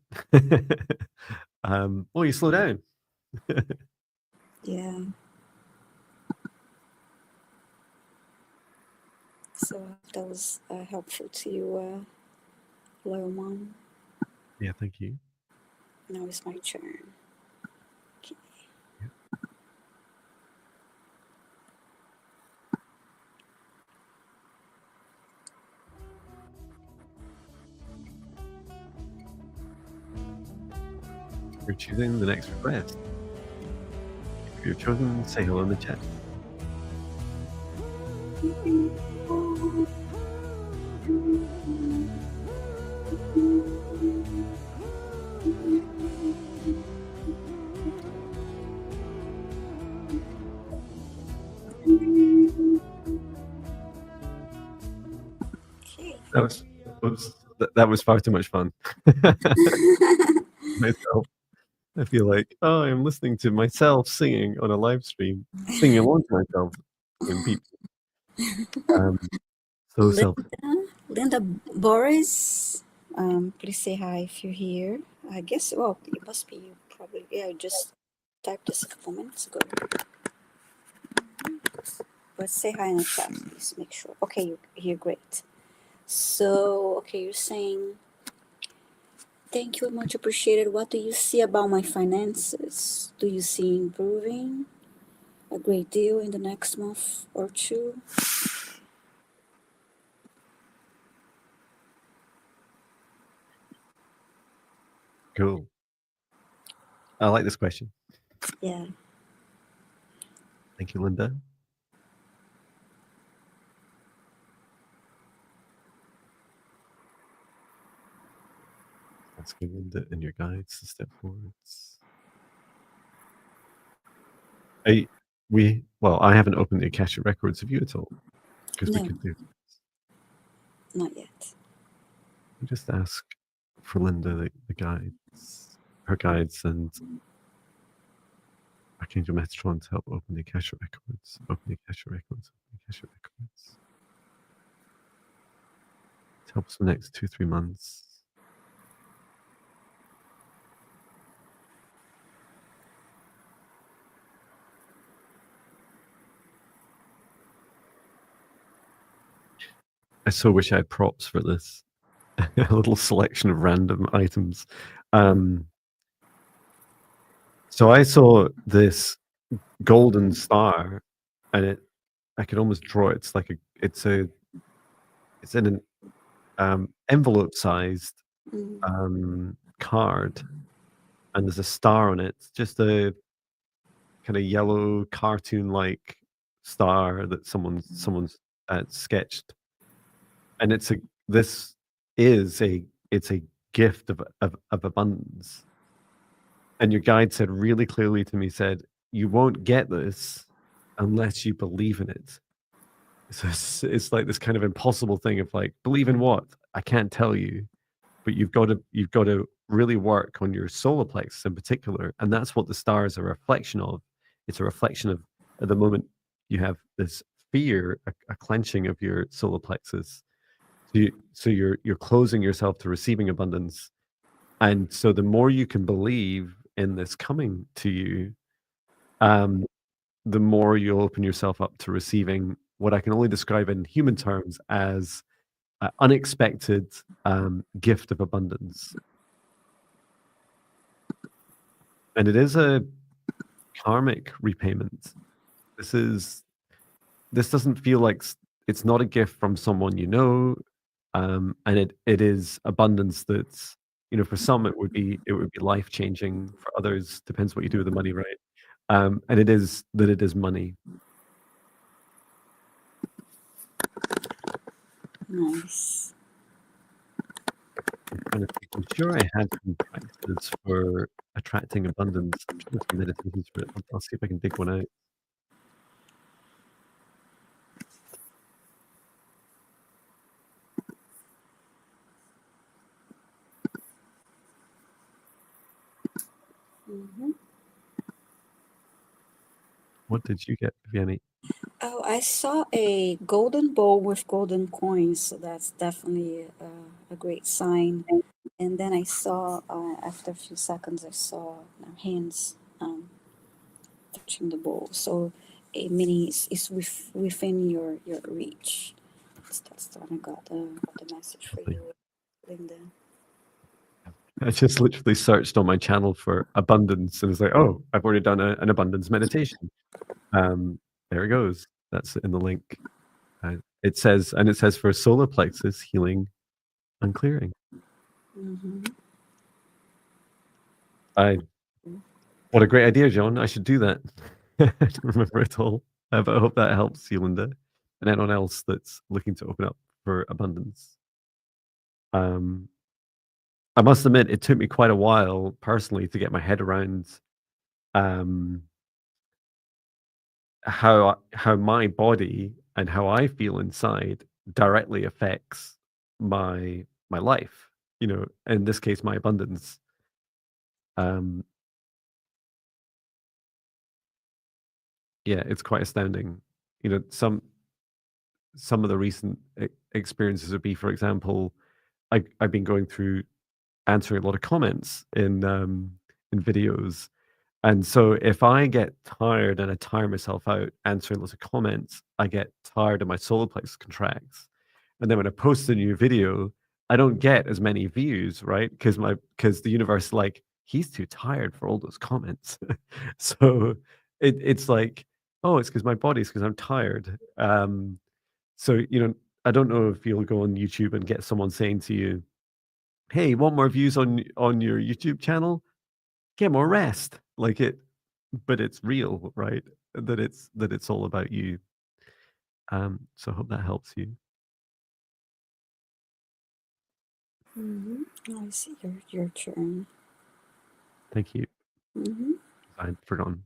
Well, you slow down. Yeah. So that was helpful to you, loyal mom. Yeah, thank you. Now it's my turn. Okay. You're choosing the next request. If you're chosen, say hello in the chat. Okay. That was far too much fun. Myself. I feel like, oh, I'm listening to myself singing on a live stream, singing along to myself and people. So self. Linda Boris, please say hi if you're here. I guess, well, it must be you probably. Yeah, I just typed this a couple minutes ago. But say hi in the chat, please make sure. Okay, you're here, great. So, okay, you're saying, thank you, much appreciated. What do you see about my finances? Do you see improving a great deal in the next month or two? Cool. I like this question. Yeah. Thank you, Linda. Let's go, Linda, and your guides to step forwards. I haven't opened the Akashic records of you at all, because we No, could do. not yet. We just ask for Linda the guides, her guides, and Archangel Metatron to help open the Akashic records. Open the Akashic records. Open the Akashic records. To help us for the next 2-3 months. I so wish I had props for this. A little selection of random items. So I saw this golden star, and I could almost draw it. It's like it's in an envelope-sized card, and there's a star on it. Just a kind of yellow cartoon-like star that someone's sketched, and it's a gift of abundance. And your guide said really clearly to me, said, you won't get this unless you believe in it. So it's like this kind of impossible thing of like, believe in what? I can't tell you, but you've got to really work on your solar plexus in particular. And that's what the star is a reflection of. It's a reflection of, at the moment, you have this fear, a clenching of your solar plexus. So you're closing yourself to receiving abundance. And so the more you can believe in this coming to you, the more you'll open yourself up to receiving what I can only describe in human terms as unexpected gift of abundance. And it is a karmic repayment. This doesn't feel like, it's not a gift from someone you know. and it is abundance that's, for some it would be life changing. For others, depends what you do with the money, right? And it is money. Nice. I'm trying to think. I'm sure I had some practices for attracting abundance. I'm sure there's some meditations for it. I'll see if I can dig one out. Mm-hmm. What did you get, Viviane? Oh, I saw a golden bowl with golden coins, so that's definitely a great sign. And then I saw, after a few seconds, I saw hands touching the bowl. So, meaning it's within your reach. That's the one I got the message for Lovely. you, Linda. I just literally searched on my channel for abundance, and it's like, oh, I've already done an abundance meditation. There it goes. That's in the link. It says for solar plexus healing and clearing. Mm-hmm. What a great idea, John. I should do that. I don't remember it all, but I hope that helps you, Linda, and anyone else that's looking to open up for abundance. I must admit, it took me quite a while personally to get my head around how my body and how I feel inside directly affects my life. In this case, my abundance. Yeah, it's quite astounding. Some of the recent experiences would be, for example, I've been going through answering a lot of comments in videos. And so if I get tired and I tire myself out answering lots of comments, I get tired and my solar plexus contracts. And then when I post a new video, I don't get as many views, right? Because the universe is like, he's too tired for all those comments. So it's like, oh, it's because my body's because I'm tired. So I don't know if you'll go on YouTube and get someone saying to you, hey, want more views on your YouTube channel? Get more rest. But it's real, right? That it's all about you. So I hope that helps you. Mm-hmm. Oh, I see your turn. Thank you. Mm-hmm. I'd forgotten.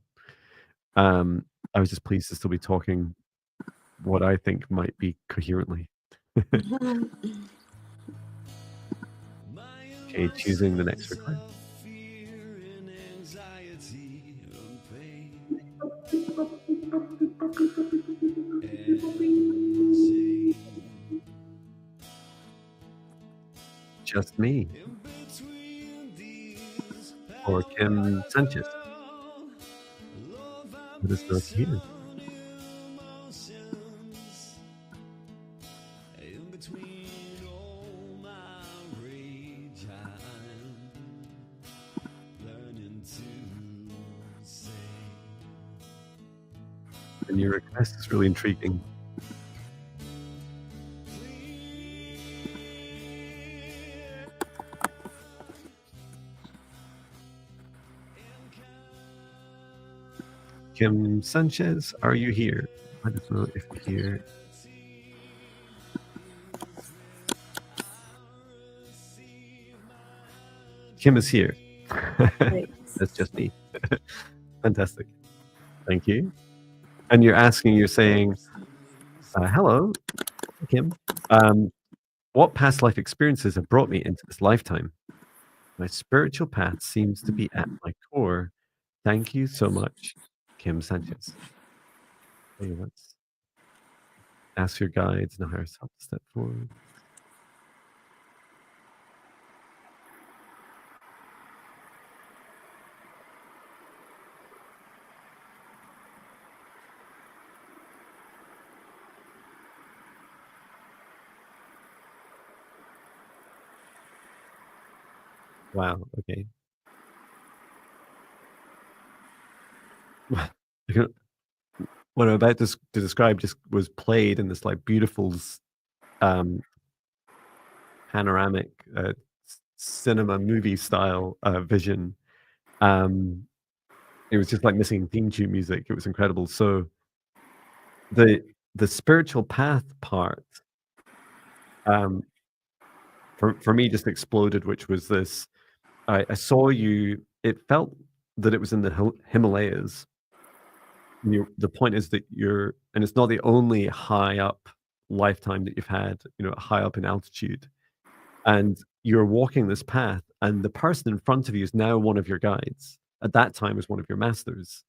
I was just pleased to still be talking what I think might be coherently. Okay, choosing the next request. Just me. Or Kim Sanchez. Let us know if you hear. And your request is really intriguing. Kim Sanchez, are you here? I don't know if you're here. Kim is here. That's just me. Fantastic. Thank you. And you're saying, hello, Kim. What past life experiences have brought me into this lifetime? My spiritual path seems to be at my core. Thank you so much, Kim Sanchez. Okay, let's ask your guides and higher self to step forward. Wow, okay. What I'm about to describe just was played in this like beautiful panoramic cinema movie style vision. It was just like missing theme tune music. It was incredible. So the spiritual path part, for me, just exploded, which was this. I saw you. It felt that it was in the Himalayas. The point is that and it's not the only high up lifetime that you've had, high up in altitude. And you're walking this path, and the person in front of you is now one of your guides. At that time, was one of your masters.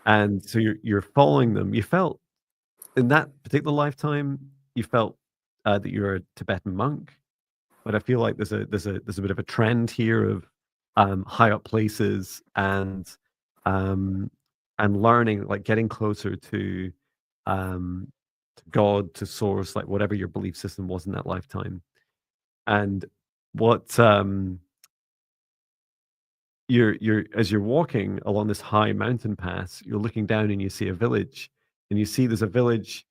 And so you're following them. You felt in that particular lifetime, you felt that you're a Tibetan monk. But I feel like there's a bit of a trend here of high up places um, and learning, like getting closer to God, to source, like whatever your belief system was in that lifetime. And what you're as you're walking along this high mountain pass, you're looking down and you see a village, and you see there's a village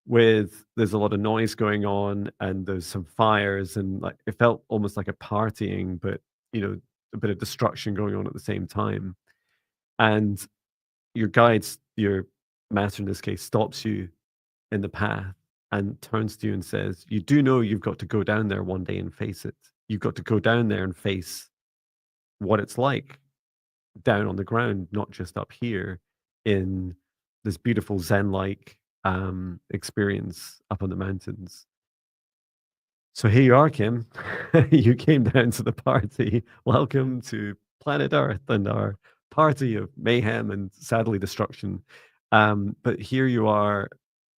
there's a lot of noise going on, and there's some fires, and like it felt almost like a partying, but a bit of destruction going on at the same time. And your master in this case, stops you in the path and turns to you and says, "You do know you've got to go down there one day and face it. You've got to go down there and face what it's like down on the ground, not just up here in this beautiful Zen-like experience up on the mountains." So here you are, Kim. You came down to the party. Welcome to planet Earth and our party of mayhem and sadly destruction. But here you are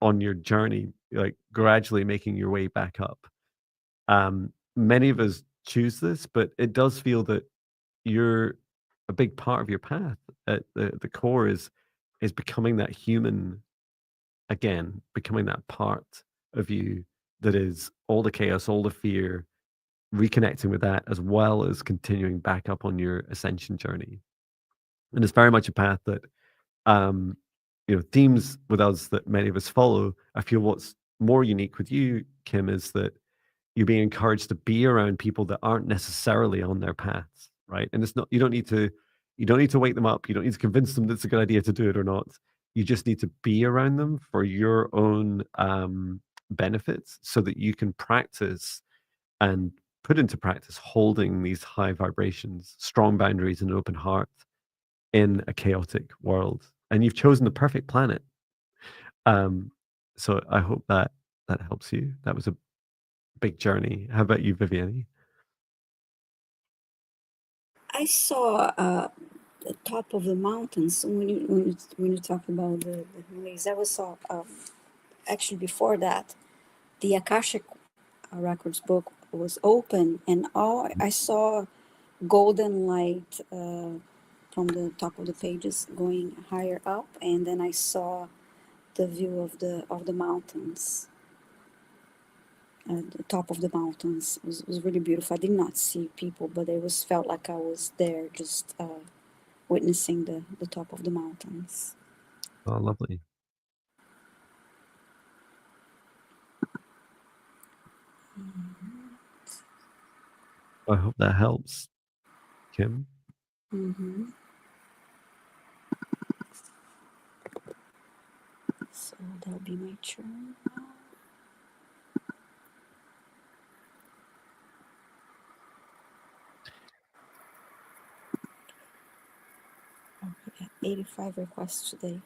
on your journey, like gradually making your way back up. Many of us choose this, but it does feel that you're a big part of your path. At the core is becoming that human again, becoming that part of you that is all the chaos, all the fear, reconnecting with that, as well as continuing back up on your ascension journey. And it's very much a path that um, themes with us that many of us follow. I feel what's more unique with you, Kim, is that you're being encouraged to be around people that aren't necessarily on their paths, right? And it's not, you don't need to wake them up. You don't need to convince them that it's a good idea to do it or not. You just need to be around them for your own benefits, so that you can practice and put into practice holding these high vibrations, strong boundaries, and an open heart in a chaotic world. And you've chosen the perfect planet. So I hope that helps you. That was a big journey. How about you, Viviane? I saw the top of the mountains when you talk about the Himalayas. I was saw actually before that the Akashic records book was open, and all I saw golden light from the top of the pages going higher up, and then I saw the view of the mountains. The top of the mountains was really beautiful. I did not see people, but it was felt like I was there, just witnessing the top of the mountains. Oh, lovely. I hope that helps, Kim. Mm-hmm. So that'll be my turn now. Oh, we got 85 requests today.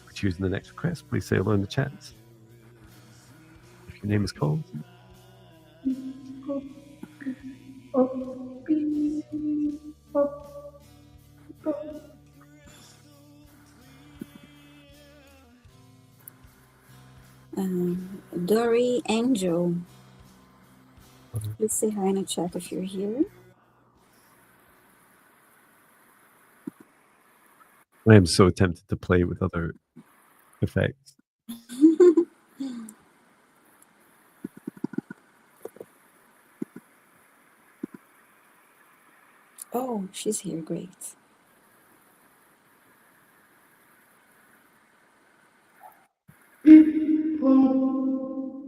For choosing the next request, please say hello in the chat. If your name is called. Dory Angel, please say hi in the chat if you're here. I am so tempted to play with other effects. Oh, she's here. Great. To me. Wow.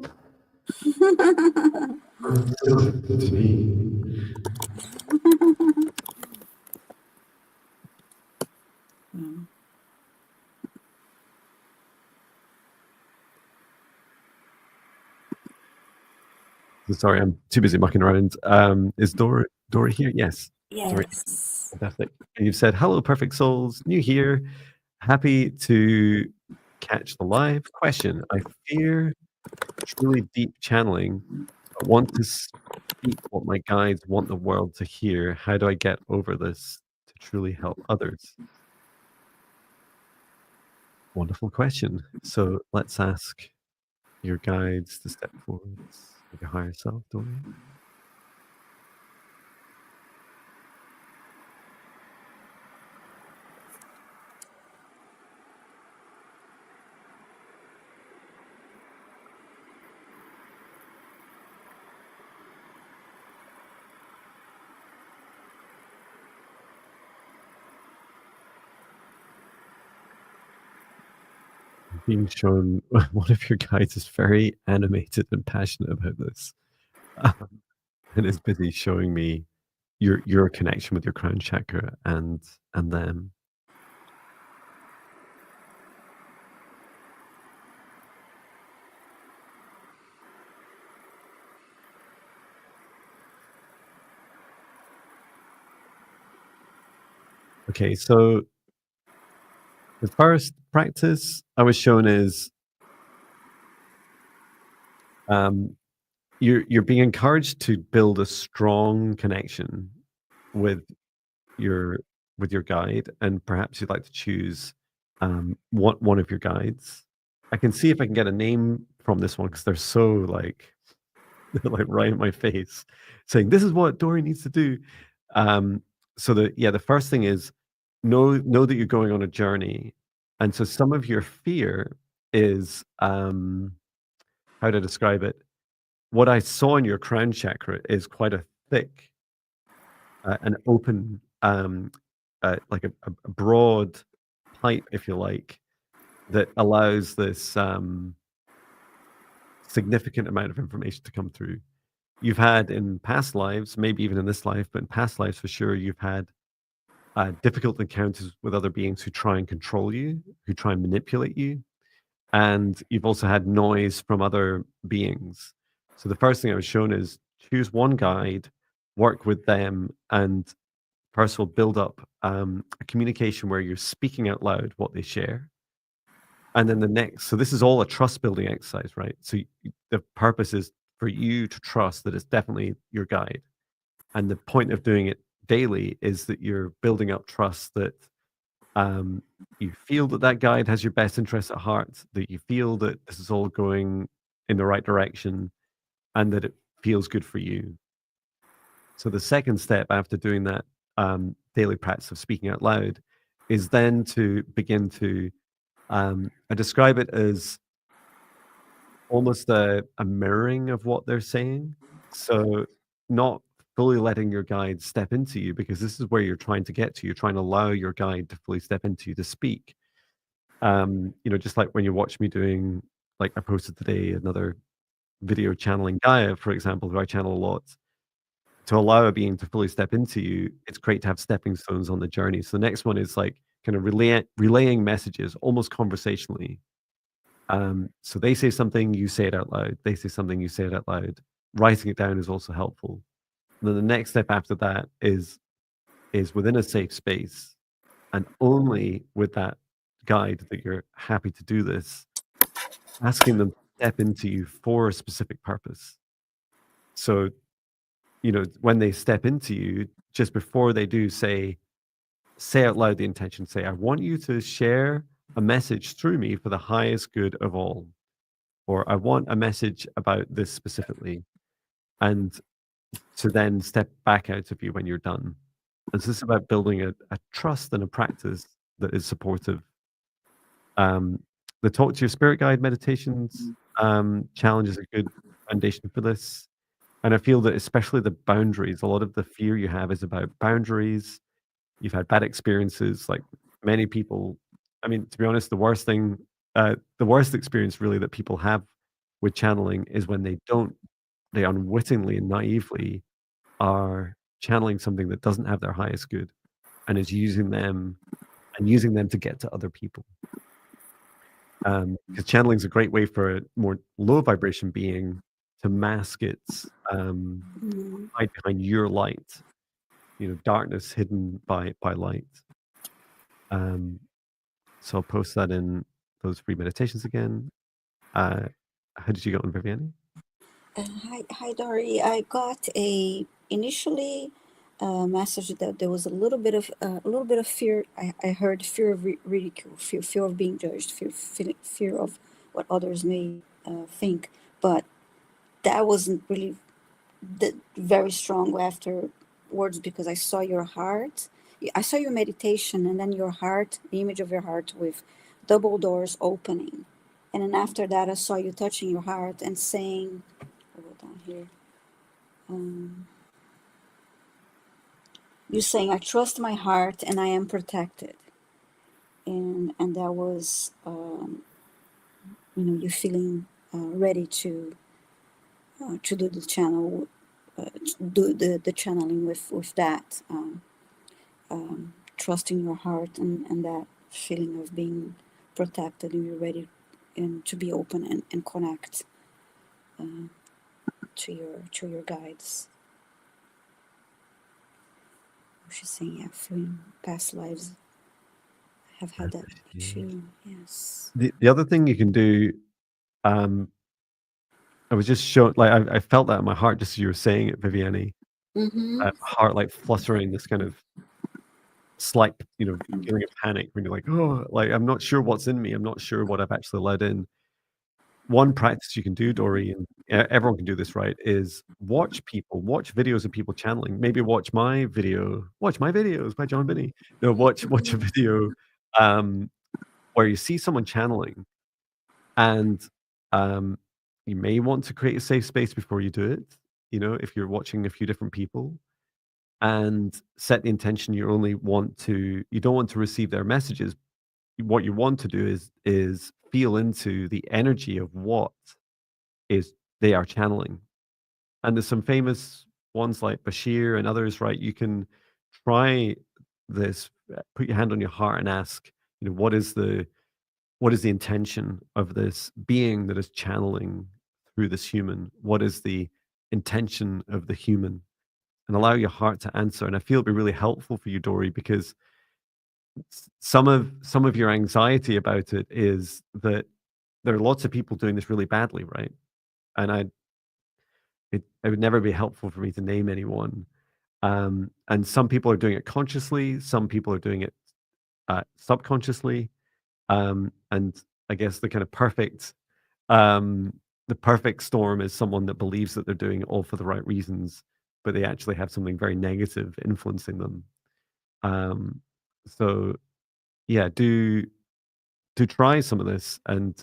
Sorry, I'm too busy mucking around. Is Dora here? Yes. Dora, Yes. fantastic. And you've said, hello, perfect souls, new here. Happy to catch the live question. I fear truly deep channeling, but want to speak what my guides want the world to hear. How do I get over this to truly help others? Wonderful question. So let's ask your guides to step forwards with your higher self, Dora. Being shown one of your guides is very animated and passionate about this, and is busy showing me your connection with your crown chakra and them. Okay, so the first practice I was shown is you're being encouraged to build a strong connection with your with your guide, and perhaps you'd like to choose one of your guides. I can see if I can get a name from this one because they're so like they're like right in my face, saying this is what Dory needs to do. Um, so the first thing is know that you're going on a journey, and so some of your fear is how to describe it. What I saw in your crown chakra is quite a thick, an open, like a broad pipe, if you like, that allows this significant amount of information to come through. You've had in past lives, maybe even in this life, but in past lives for sure, you've had difficult encounters with other beings who try and control you, who try and manipulate you. And you've also had noise from other beings. So the first thing I was shown is choose one guide, work with them, and first of all, build up a communication where you're speaking out loud what they share. And then the next, so this is all a trust building exercise, right? So the purpose is for you to trust that it's definitely your guide. And the point of doing it daily is that you're building up trust that you feel that that guide has your best interests at heart, that you feel that this is all going in the right direction, and that it feels good for you. So the second step after doing that daily practice of speaking out loud is then to begin to I describe it as almost a mirroring of what they're saying. So not fully letting your guide step into you, because this is where you're trying to get to. You're trying to allow your guide to fully step into you to speak. Just like when you watch me doing, like I posted today, another video channeling Gaia, for example, who I channel a lot. To allow a being to fully step into you, it's great to have stepping stones on the journey. So the next one is like kind of relaying messages almost conversationally. So they say something, you say it out loud. They say something, you say it out loud. Writing it down is also helpful. And then the next step after that is within a safe space, and only with that guide that you're happy to do this, asking them to step into you for a specific purpose. So, when they step into you, just before they do, say out loud the intention, say, I want you to share a message through me for the highest good of all, or I want a message about this specifically, and to then step back out of you when you're done. And so this is about building a trust and a practice that is supportive. The Talk to Your Spirit Guide meditations challenge is a good foundation for this. And I feel that especially the boundaries, a lot of the fear you have is about boundaries. You've had bad experiences, like many people. I mean, to be honest, the worst experience really that people have with channeling is when they unwittingly and naively are channeling something that doesn't have their highest good and is using them to get to other people. Because channeling is a great way for a more low vibration being to mask its hide behind your light, darkness hidden by light. So I'll post that in those free meditations again. How did you get on, Viviane? Hi, Dory. I got initially a message that there was a little bit of fear. I heard fear of ridicule, fear of being judged, fear of what others may think. But that wasn't really very strong afterwards, because I saw your heart. I saw your meditation, and then your heart, the image of your heart with double doors opening. And then after that, I saw you touching your heart and saying, I wrote down here, you saying, I trust my heart and I am protected. And that was, you feeling ready to do the channel, do the channeling with that. Trusting your heart, and that feeling of being protected, and you're ready and to be open and connect to your guides. She's saying, yeah, feeling past lives. I have had that too. Yes. The other thing you can do, I was just showing, like I felt that in my heart just as you were saying it, Viviane. Mm-hmm. Heart like fluttering, this kind of slight, feeling of panic when you're like, oh, like I'm not sure what's in me. I'm not sure what I've actually let in. One practice you can do, Dory, and everyone can do this, right, is watch videos of people channeling. Maybe watch my videos by John Binney. No, watch a video where you see someone channeling, and you may want to create a safe space before you do it. If you're watching a few different people, and set the intention you don't want to receive their messages. What you want to do is feel into the energy of what is they are channeling. And there's some famous ones like Bashir and others, right? You can try this, put your hand on your heart and ask, what is the intention of this being that is channeling through this human? What is the intention of the human? And allow your heart to answer. And I feel it'd be really helpful for you, Dory, because some of your anxiety about it is that there are lots of people doing this really badly, right? And it would never be helpful for me to name anyone. And some people are doing it consciously, some people are doing it subconsciously. And I guess the perfect storm is someone that believes that they're doing it all for the right reasons, but they actually have something very negative influencing them. So yeah, do try some of this, and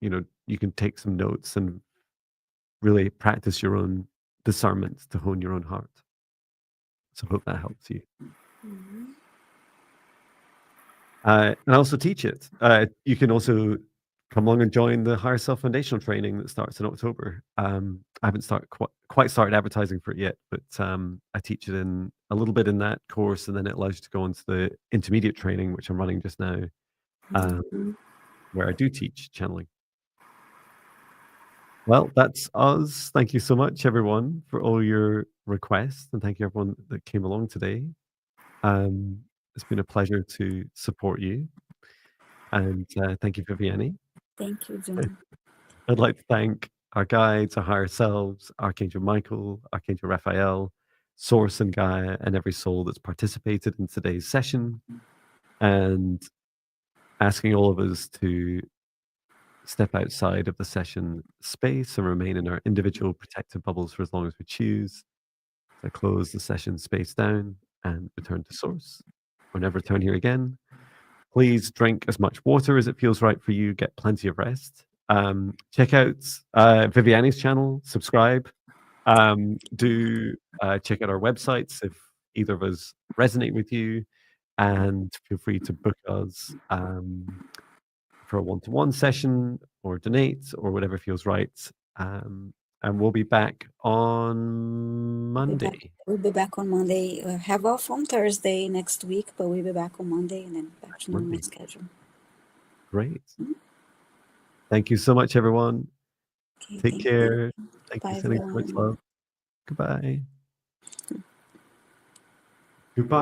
you can take some notes and really practice your own discernment to hone your own heart. So hope that helps you. Mm-hmm. And I also teach it. You can also come along and join the Higher Self Foundational training that starts in October. I haven't quite started advertising for it yet, but I teach it in a little bit in that course, and then it allows you to go into the intermediate training, which I'm running just now, where I do teach channeling. Well, that's us. Thank you so much, everyone, for all your requests, and thank you everyone that came along today. It's been a pleasure to support you, and thank you, Viviane. Thank you, John. I'd like to thank our guides, our higher selves, Archangel Michael, Archangel Raphael, Source and Gaia, and every soul that's participated in today's session, and asking all of us to step outside of the session space and remain in our individual protective bubbles for as long as we choose. So close the session space down and return to Source. Or never return here again. Please drink as much water as it feels right for you. Get plenty of rest. Check out Viviane's channel. Subscribe. Do check out our websites if either of us resonate with you, and feel free to book us for a one-to-one session or donate or whatever feels right. And we'll be back on Monday. We'll be back on Monday. Have off on Thursday next week, but we'll be back on Monday and then back to normal schedule. Great. Thank you so much, everyone. Okay, Take care. Thank Bye, you. Sending so much everyone. love. Goodbye. Goodbye.